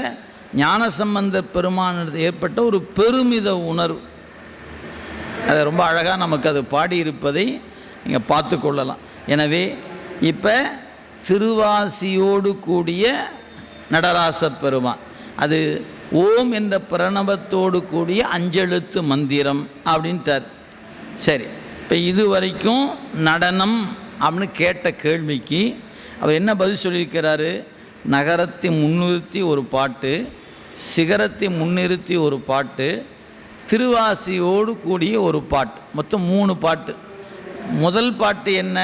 ஞானசம்பந்த பெருமானிடத்தில் ஏற்பட்ட ஒரு பெருமித உணர்வு, அது ரொம்ப அழகாக நமக்கு அது பாடியிருப்பதை நீங்கள் பார்த்து கொள்ளலாம். எனவே இப்போ திருவாசியோடு கூடிய நடராச பெருமான், அது ஓம் என்ற பிரணவத்தோடு கூடிய 5 எழுத்து மந்திரம் அப்படின்ட்டார். சரி, இப்போ இது வரைக்கும் நடனம் அப்படின்னு கேட்ட கேள்விக்கு அவர் என்ன பதில் சொல்லியிருக்கிறாரு? நகரத்தை முன்னிறுத்தி ஒரு பாட்டு, சிகரத்தை முன்னிறுத்தி ஒரு பாட்டு, திருவாசியோடு கூடிய ஒரு பாட்டு, மொத்தம் 3 பாட்டு. முதல் பாட்டு என்ன?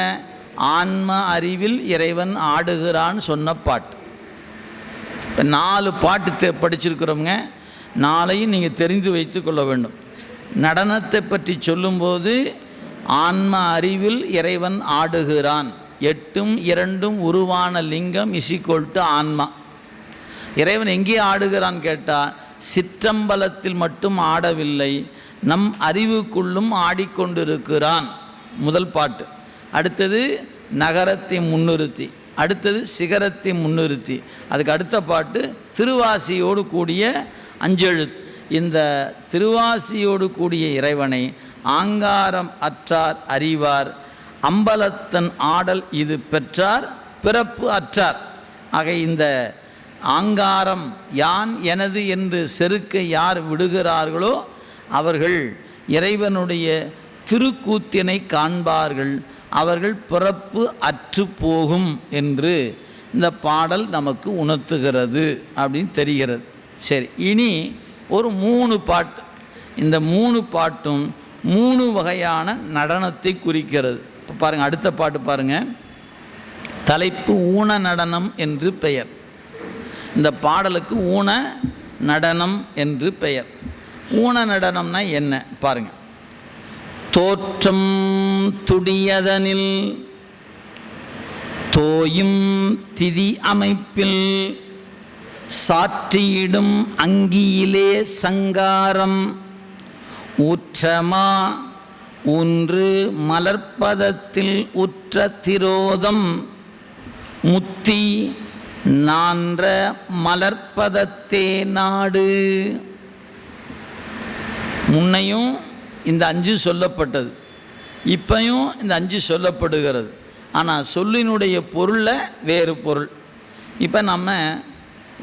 ஆன்ம அறிவில் இறைவன் ஆடுகிறான்னு சொன்ன பாட்டு. இப்போ 4 பாட்டு படிச்சிருக்கிறோங்க. 4ஐயும் நீங்கள் தெரிந்து வைத்து கொள்ள வேண்டும். நடனத்தை பற்றி சொல்லும்போது ஆன்ம அறிவில் இறைவன் ஆடுகிறான், 8ம் 2ம் உருவான லிங்கம் = ஆன்மா. இறைவன் எங்கே ஆடுகிறான் கேட்டால் சிற்றம்பலத்தில் மட்டும் ஆடவில்லை, நம் அறிவுக்குள்ளும் ஆடிக்கொண்டிருக்கிறான். முதல் பாட்டு. அடுத்தது நகரத்தை முன்னிறுத்தி, அடுத்தது சிகரத்தை முன்னிறுத்தி, அதுக்கு அடுத்த பாட்டு திருவாசியோடு கூடிய 5 எழுத்து. இந்த திருவாசியோடு கூடிய இறைவனை ஆங்காரம் அற்றார் அறிவார், அம்பலத்தன் ஆடல் இது பெற்றார் பிறப்பு அற்றார். ஆக இந்த ஆங்காரம் யான் எனது என்று செருக்க யார் விடுகிறார்களோ அவர்கள் இறைவனுடைய திருக்கூத்தினை காண்பார்கள், அவர்கள் பிறப்பு அற்று போகும் என்று இந்த பாடல் நமக்கு உணர்த்துகிறது அப்படின்னு தெரிகிறது. சரி, இனி ஒரு 3 பாட்டு. இந்த 3 பாட்டும் 3 வகையான நடனத்தை குறிக்கிறது. இப்போ பாருங்கள், அடுத்த பாட்டு பாருங்கள். தலைப்பு ஊன நடனம் என்று பெயர். இந்த பாடலுக்கு ஊன நடனம் என்று பெயர். ஊன நடனம்னா என்ன பாருங்கள். தோற்றம் துடியதனில் தோயும் திதி அமைப்பில் சாற்றியிடும் அங்கியிலே சங்காரம் ஊற்றமா ஒன்று மலர்ப்பதத்தில் உற்ற திரோதம் முத்தி நான்ற மலர்ப்பதத்தே நாடு. முன்னையும் இந்த 5 சொல்லப்பட்டது, இப்பையும் இந்த 5 சொல்லப்படுகிறது. ஆனால் சொல்லினுடைய பொருளில் வேறு பொருள். இப்போ நம்ம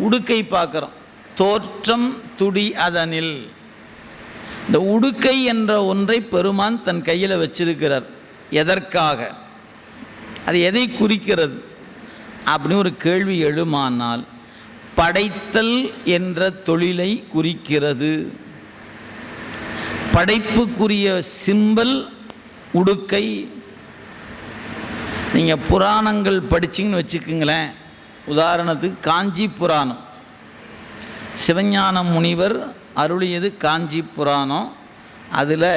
உடுக்கை பார்க்குறோம். தோற்றம் துடி அதனில், இந்த உடுக்கை என்ற ஒன்றை பெருமான் தன் கையில் வச்சிருக்கிறார். எதற்காக? அது எதை குறிக்கிறது அப்படின்னு ஒரு கேள்வி எழுமானால், படைத்தல் என்ற தொழிலை குறிக்கிறது. படைப்புக்குரிய சிம்பல் உடுக்கை. நீங்கள் புராணங்கள் படிச்சிங்கன்னு வச்சுக்கோங்களேன். உதாரணத்துக்கு காஞ்சி புராணம், சிவஞான முனிவர் அருளியது காஞ்சி புராணம். அதில்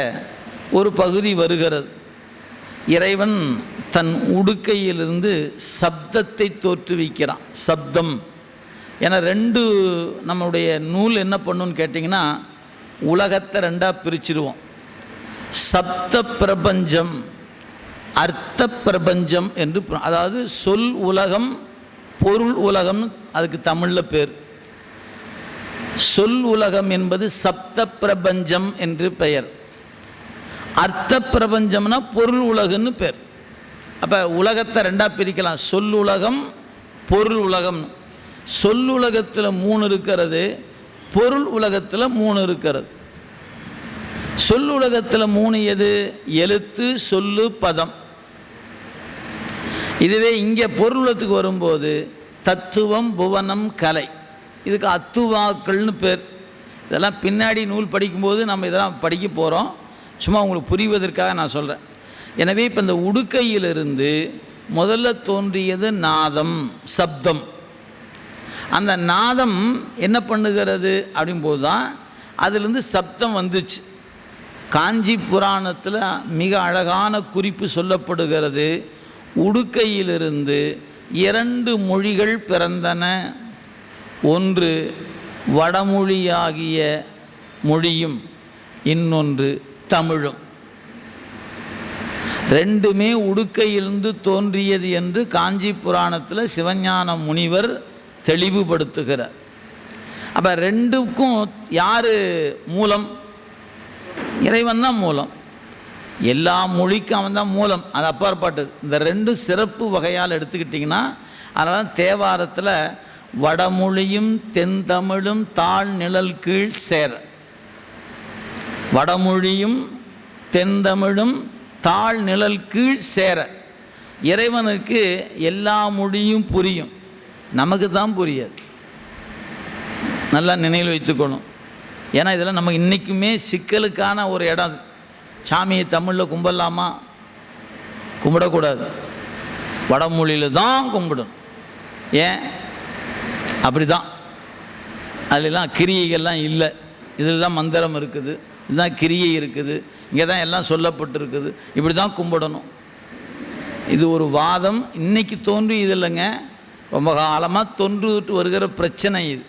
ஒரு பகுதி வருகிறது. இறைவன் தன் உடுக்கையிலிருந்து சப்தத்தை தோற்றுவிக்கிறான். சப்தம் ஏன்னா ரெண்டு நம்மளுடைய நூல் என்ன பண்ணுன்னு கேட்டிங்கன்னா, உலகத்தை ரெண்டாக பிரிச்சிருவோம். சப்த பிரபஞ்சம், அர்த்த பிரபஞ்சம் என்று. அதாவது சொல் உலகம், பொருள் உலகம், அதுக்கு தமிழில் பேர். சொல் உலகம் என்பது சப்த பிரபஞ்சம் என்று பெயர். அர்த்த பிரபஞ்சம்னா பொருள் உலகம்னு பேர். அப்போ உலகத்தை ரெண்டாக பிரிக்கலாம், சொல் உலகம், பொருள் உலகம். சொல் உலகத்தில் 3 இருக்கிறது, பொருள் உலகத்தில் 3 இருக்கிறது. சொல் உலகத்தில் 3 எது? எழுத்து, சொல்லு, பதம். இதுவே இங்கே பொருள் உலகத்துக்கு வரும்போது தத்துவம், புவனம், கலை. இதுக்கு அத்துவாக்கள்னு பேர். இதெல்லாம் பின்னாடி நூல் படிக்கும்போது நம்ம இதெல்லாம் படிக்க போகிறோம். சும்மா உங்களுக்கு புரிவதற்காக நான் சொல்கிறேன். எனவே இப்போ இந்த உடுக்கையிலிருந்து முதல்ல தோன்றியது நாதம், சப்தம். அந்த நாதம் என்ன பண்ணுகிறது அப்படின்போது தான் அதிலிருந்து சப்தம் வந்துச்சு. காஞ்சி புராணத்தில் மிக அழகான குறிப்பு சொல்லப்படுகிறது. உடுக்கையிலிருந்து 2 மொழிகள் பிறந்தன. ஒன்று வடமொழியாகிய மொழியும், இன்னொன்று தமிழும். ரெண்டுமே உடுக்கையிலிருந்து தோன்றியது என்று காஞ்சி புராணத்தில் சிவஞான முனிவர் தெளிவுபடுத்துகிறார். அப்போ ரெண்டுக்கும் யார் மூலம்? இறைவன் தான் மூலம். எல்லா மொழிக்கும் அவன் தான் மூலம், அது அப்பாற்பட்டது. இந்த 2 சிறப்பு வகையால் எடுத்துக்கிட்டிங்கன்னா, அதனால் தேவாரத்தில் வடமொழியும் தென்தமிழும் தாழ் நிழல் கீழ் சேர. வடமொழியும் தென்தமிழும் தாழ் நிழல் கீழ் சேர. இறைவனுக்கு எல்லா மொழியும் புரியும், நமக்கு தான் புரியாது. நல்லா நினைவில் வைத்துக்கணும். ஏன்னா இதெல்லாம் நமக்கு இன்றைக்குமே சிக்கலுக்கான ஒரு இடம். சாமியை தமிழில் கும்பிடலாமா? கும்பிடக்கூடாது, வடமொழியில் தான் கும்பிடணும். ஏன்? அப்படி தான். அதிலெல்லாம் கிரியைகள்லாம் இல்லை. இதில் தான் மந்திரம் இருக்குது, இதுதான் கிரியை இருக்குது, இங்கே தான் எல்லாம் சொல்லப்பட்டிருக்குது, இப்படி தான் கும்பிடணும். இது ஒரு வாதம். இன்றைக்கி தோன்றி இது இல்லைங்க, ரொம்ப காலமாக தோன்றுட்டு வருகிற பிரச்சனை இது.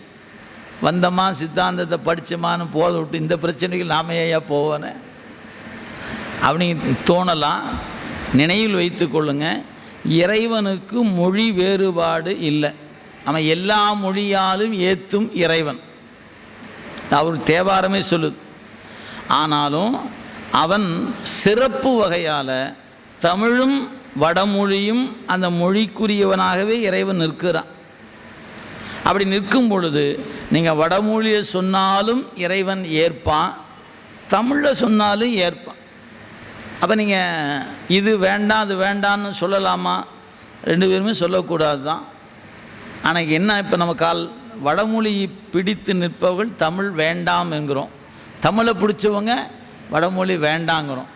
வந்தமா சித்தாந்தத்தை படித்தமான்னு போத விட்டு இந்த பிரச்சனைகள் நாம ஏயா போவானே அப்படி தோணலாம். நினைவில் வைத்து கொள்ளுங்க, இறைவனுக்கு மொழி வேறுபாடு இல்லை. அவன் எல்லா மொழியாலும் ஏற்றும் இறைவன். அவர் தேவாரமே சொல்லுது. ஆனாலும் அவன் சிறப்பு வகையால் தமிழும் வடமொழியும் அந்த மொழிக்குரியவனாகவே இறைவன் நிற்கிறான். அப்படி நிற்கும் பொழுது நீங்கள் வடமொழியை சொன்னாலும் இறைவன் ஏற்பான், தமிழில் சொன்னாலும் ஏற்பான். அப்போ நீங்கள் இது வேண்டாம் அது வேண்டான்னு சொல்லலாமா? 2 பேருமே சொல்லக்கூடாது தான். ஆனால் என்ன, இப்போ நம்ம வடமொழியை பிடித்து நிற்பவர்கள் தமிழ் வேண்டாம் என்கிறோம், தமிழை பிடிச்சவங்க வடமொழி வேண்டாங்கிறோம்.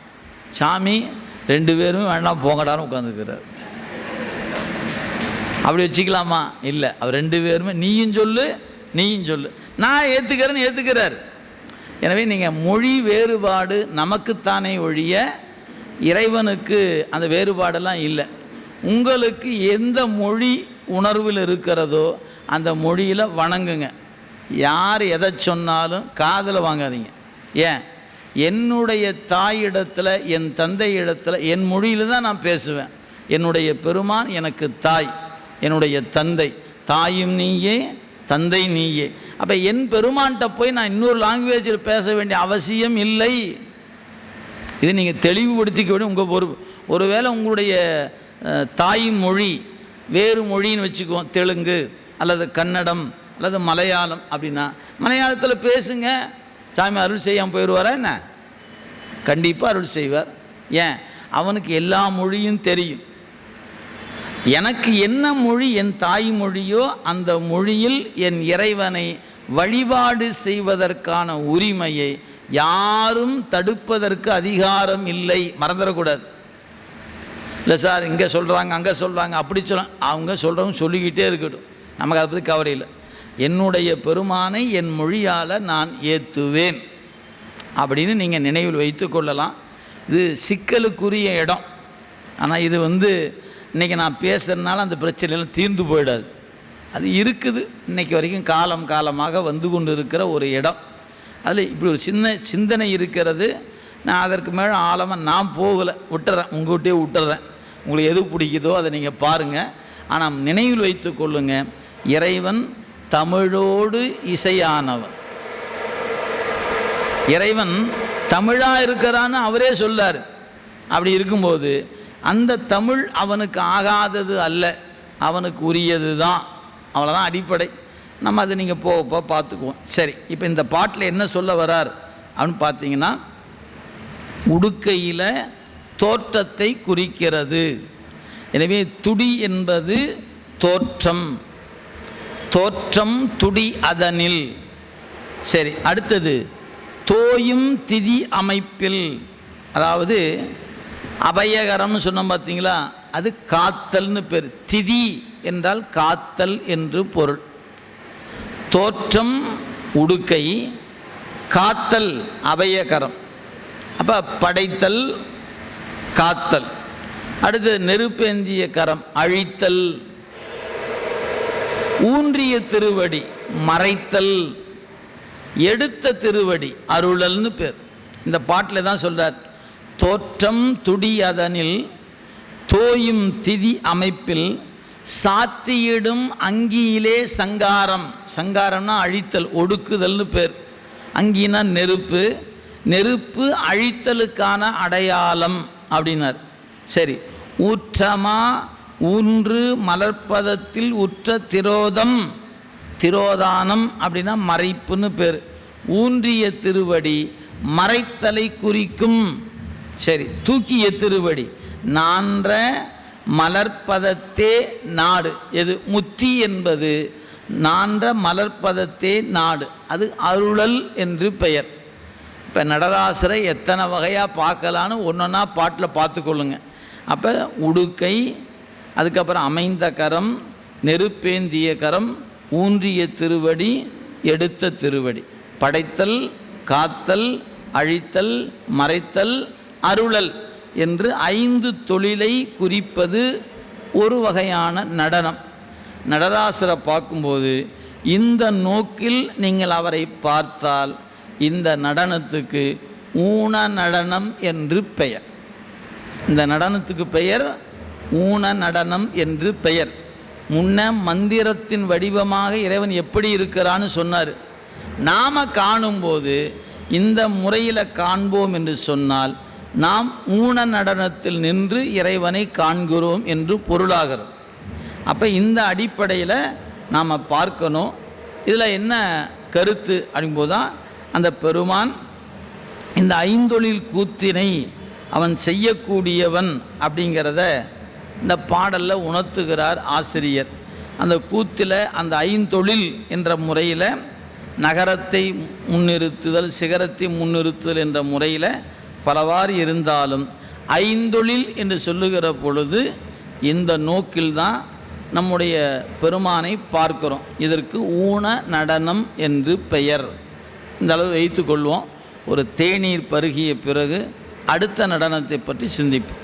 சாமி 2 பேருமே வேண்டாம் போங்கடான்னு உட்காந்துக்கிறார். அப்படி வச்சுக்கலாமா? இல்லை, அவர் 2 பேருமே நீயும் சொல்லு நீயும் சொல்லு, நான் ஏற்றுக்கிறேன்னு ஏற்றுக்கிறார். எனவே நீங்கள் மொழி வேறுபாடு நமக்குத்தானே ஒழிய இறைவனுக்கு அந்த வேறுபாடெல்லாம் இல்லை. உங்களுக்கு எந்த மொழி உணர்வில் இருக்கிறதோ அந்த மொழியில் வணங்குங்க. யார் எதை சொன்னாலும் காதில் வாங்காதீங்க. ஏன்? என்னுடைய தாயிடத்தில், என் தந்தை இடத்துல என் மொழியில் தான் நான் பேசுவேன். என்னுடைய பெருமான் எனக்கு தாய், என்னுடைய தந்தை. தாயும் நீயே, தந்தை நீயே. அப்போ என் பெருமான்கிட்ட போய் நான் இன்னொரு லாங்குவேஜில் பேச வேண்டிய அவசியம் இல்லை. இது நீங்கள் தெளிவுபடுத்திக்க வேண்டிய உங்கள் பொறுப்பு. ஒருவேளை உங்களுடைய தாய் மொழி வேறு மொழின்னு வச்சுக்குவோம், தெலுங்கு அல்லது கன்னடம் அல்லது மலையாளம் அப்படின்னா மலையாளத்தில் பேசுங்க, சாமி அருள் செய்யாமல் போயிடுவாரா என்ன? கண்டிப்பாக அருள் செய்வார். ஏன்? அவனுக்கு எல்லா மொழியும் தெரியும். எனக்கு என்ன மொழி என் தாய்மொழியோ அந்த மொழியில் என் இறைவனை வழிபாடு செய்வதற்கான உரிமையை யாரும் தடுப்பதற்கு அதிகாரம் இல்லை. மறந்துடக்கூடாது. இல்லை சார் இங்கே சொல்கிறாங்க அங்கே சொல்கிறாங்க அப்படி அவங்க சொல்கிறவங்க சொல்லிக்கிட்டே இருக்கட்டும், நமக்கு அதை பற்றி கவலை இல்லை. என்னுடைய பெருமானை என் மொழியால் நான் ஏற்றுவேன் அப்படின்னு நீங்கள் நினைவில் வைத்து கொள்ளலாம். இது சிக்கலுக்குரிய இடம். ஆனால் இது இன்றைக்கி நான் பேசுகிறதுனால அந்த பிரச்சனையெல்லாம் தீர்ந்து போயிடாது. அது இருக்குது, இன்றைக்கி வரைக்கும் காலமாக வந்து கொண்டு இருக்கிற ஒரு இடம். அதில் இப்படி ஒரு சிந்தனை இருக்கிறது. நான் அதற்கு மேலே ஆழமாக நான் போகலை, விட்டுறேன், உங்கள்கிட்டே விட்டுறேன். உங்களுக்கு எது பிடிக்குதோ அதை நீங்கள் பாருங்கள். ஆனால் நினைவில் வைத்து கொள்ளுங்கள், இறைவன் தமிழோடு இசையானவன். இறைவன் தமிழாக இருக்கிறான்னு அவரே சொல்லார். அப்படி இருக்கும்போது அந்த தமிழ் அவனுக்கு ஆகாதது அல்ல, அவனுக்கு உரியது தான். அவ்வளோதான் அடிப்படை. நம்ம அதை நீங்கள் போக பார்த்துக்குவோம். சரி, இப்போ இந்த பாட்டில் என்ன சொல்ல வரார் அப்படின்னு பார்த்தீங்கன்னா, உடுக்கையில் தோற்றத்தை குறிக்கிறது. எனவே துடி என்பது தோற்றம், தோற்றம் துடி அதனில். சரி, அடுத்தது தோயும் திதி அமைப்பில், அதாவது அபயகரம்னு சொன்னோம் பார்த்தீங்களா, அது காத்தல்னு பேர். திதி என்றால் காத்தல் என்று பொருள். தோற்றம் உடுக்கை, காத்தல் அபயகரம். அப்போ படைத்தல் காத்தல். அடுத்தது நெருப்பேந்திய கரம் அழித்தல். ஊன்றிய திருவடி மறைத்தல். எடுத்த திருவடி அருளல்னு பேர். இந்த பாட்டில் தான் சொல்கிறார், தோற்றம் துடி அதனில் தோயும் திதி அமைப்பில் சாற்றியிடும் அங்கியிலே சங்காரம். சங்காரம்னா அழித்தல், ஒடுக்குதல்னு பேர். அங்கினா நெருப்பு, நெருப்பு அழித்தலுக்கான அடையாளம் அப்படின்னார். சரி, ஊற்றமா ஊன்று மலர்ப்பதத்தில் உற்ற திரோதம். திரோதானம் அப்படின்னா மறைப்புன்னு பேர். ஊன்றிய திருவடி மறைத்தலை குறிக்கும். சரி, தூக்கிய திருவடி நான்ற மலர்ப்பதத்தே நாடு. எது? முத்தி என்பது நான்ற மலர்ப்பதத்தே நாடு, அது அருளல் என்று பெயர். இப்போ நடராசரை எத்தனை வகையாக பார்க்கலான்னு ஒன்றொன்னா பாட்டில் பார்த்துக்கொள்ளுங்க. அப்போ உடுக்கை, அதுக்கப்புறம் அமைந்த கரம், நெருப்பேந்திய கரம், ஊன்றிய திருவடி, எடுத்த திருவடி, படைத்தல் காத்தல் அழித்தல் மறைத்தல் அருளல் என்று 5 தொழிலை குறிப்பது ஒரு வகையான நடனம். நடராசரை பார்க்கும்போது இந்த நோக்கில் நீங்கள் அவரை பார்த்தால் இந்த நடனத்துக்கு ஊன நடனம் என்று பெயர். இந்த நடனத்துக்கு பெயர் ஊன நடனம் என்று பெயர். முன்ன மந்திரத்தின் வடிவமாக இறைவன் எப்படி இருக்கிறான்னு சொன்னார். நாம் காணும்போது இந்த முறையில் காண்போம் என்று சொன்னால் நாம் ஊன நடனத்தில் நின்று இறைவனை காண்கிறோம் என்று பொருளாகிறது. அப்போ இந்த அடிப்படையில் நாம் பார்க்கணும். இதில் என்ன கருத்து அப்படிங்கும்போது தான் அந்த பெருமான் இந்த 5 தொழில் கூத்தினை அவன் செய்யக்கூடியவன் அப்படிங்கிறத இந்த பாடலில் உணர்த்துகிறார் ஆசிரியர். அந்த கூத்தில் அந்த 5 தொழில் என்ற முறையில் நகரத்தை முன்னிறுத்துதல், சிகரத்தை முன்னிறுத்துதல் என்ற முறையில் பலவாறு இருந்தாலும் 5 தொழில் என்று சொல்லுகிற பொழுது இந்த நோக்கில்தான் நம்முடைய பெருமானை பார்க்கிறோம். இதற்கு ஊன நடனம் என்று பெயர். இந்த அளவு வைத்து கொள்வோம். ஒரு தேநீர் பருகிய பிறகு அடுத்த நடனத்தை பற்றி சிந்திப்போம்.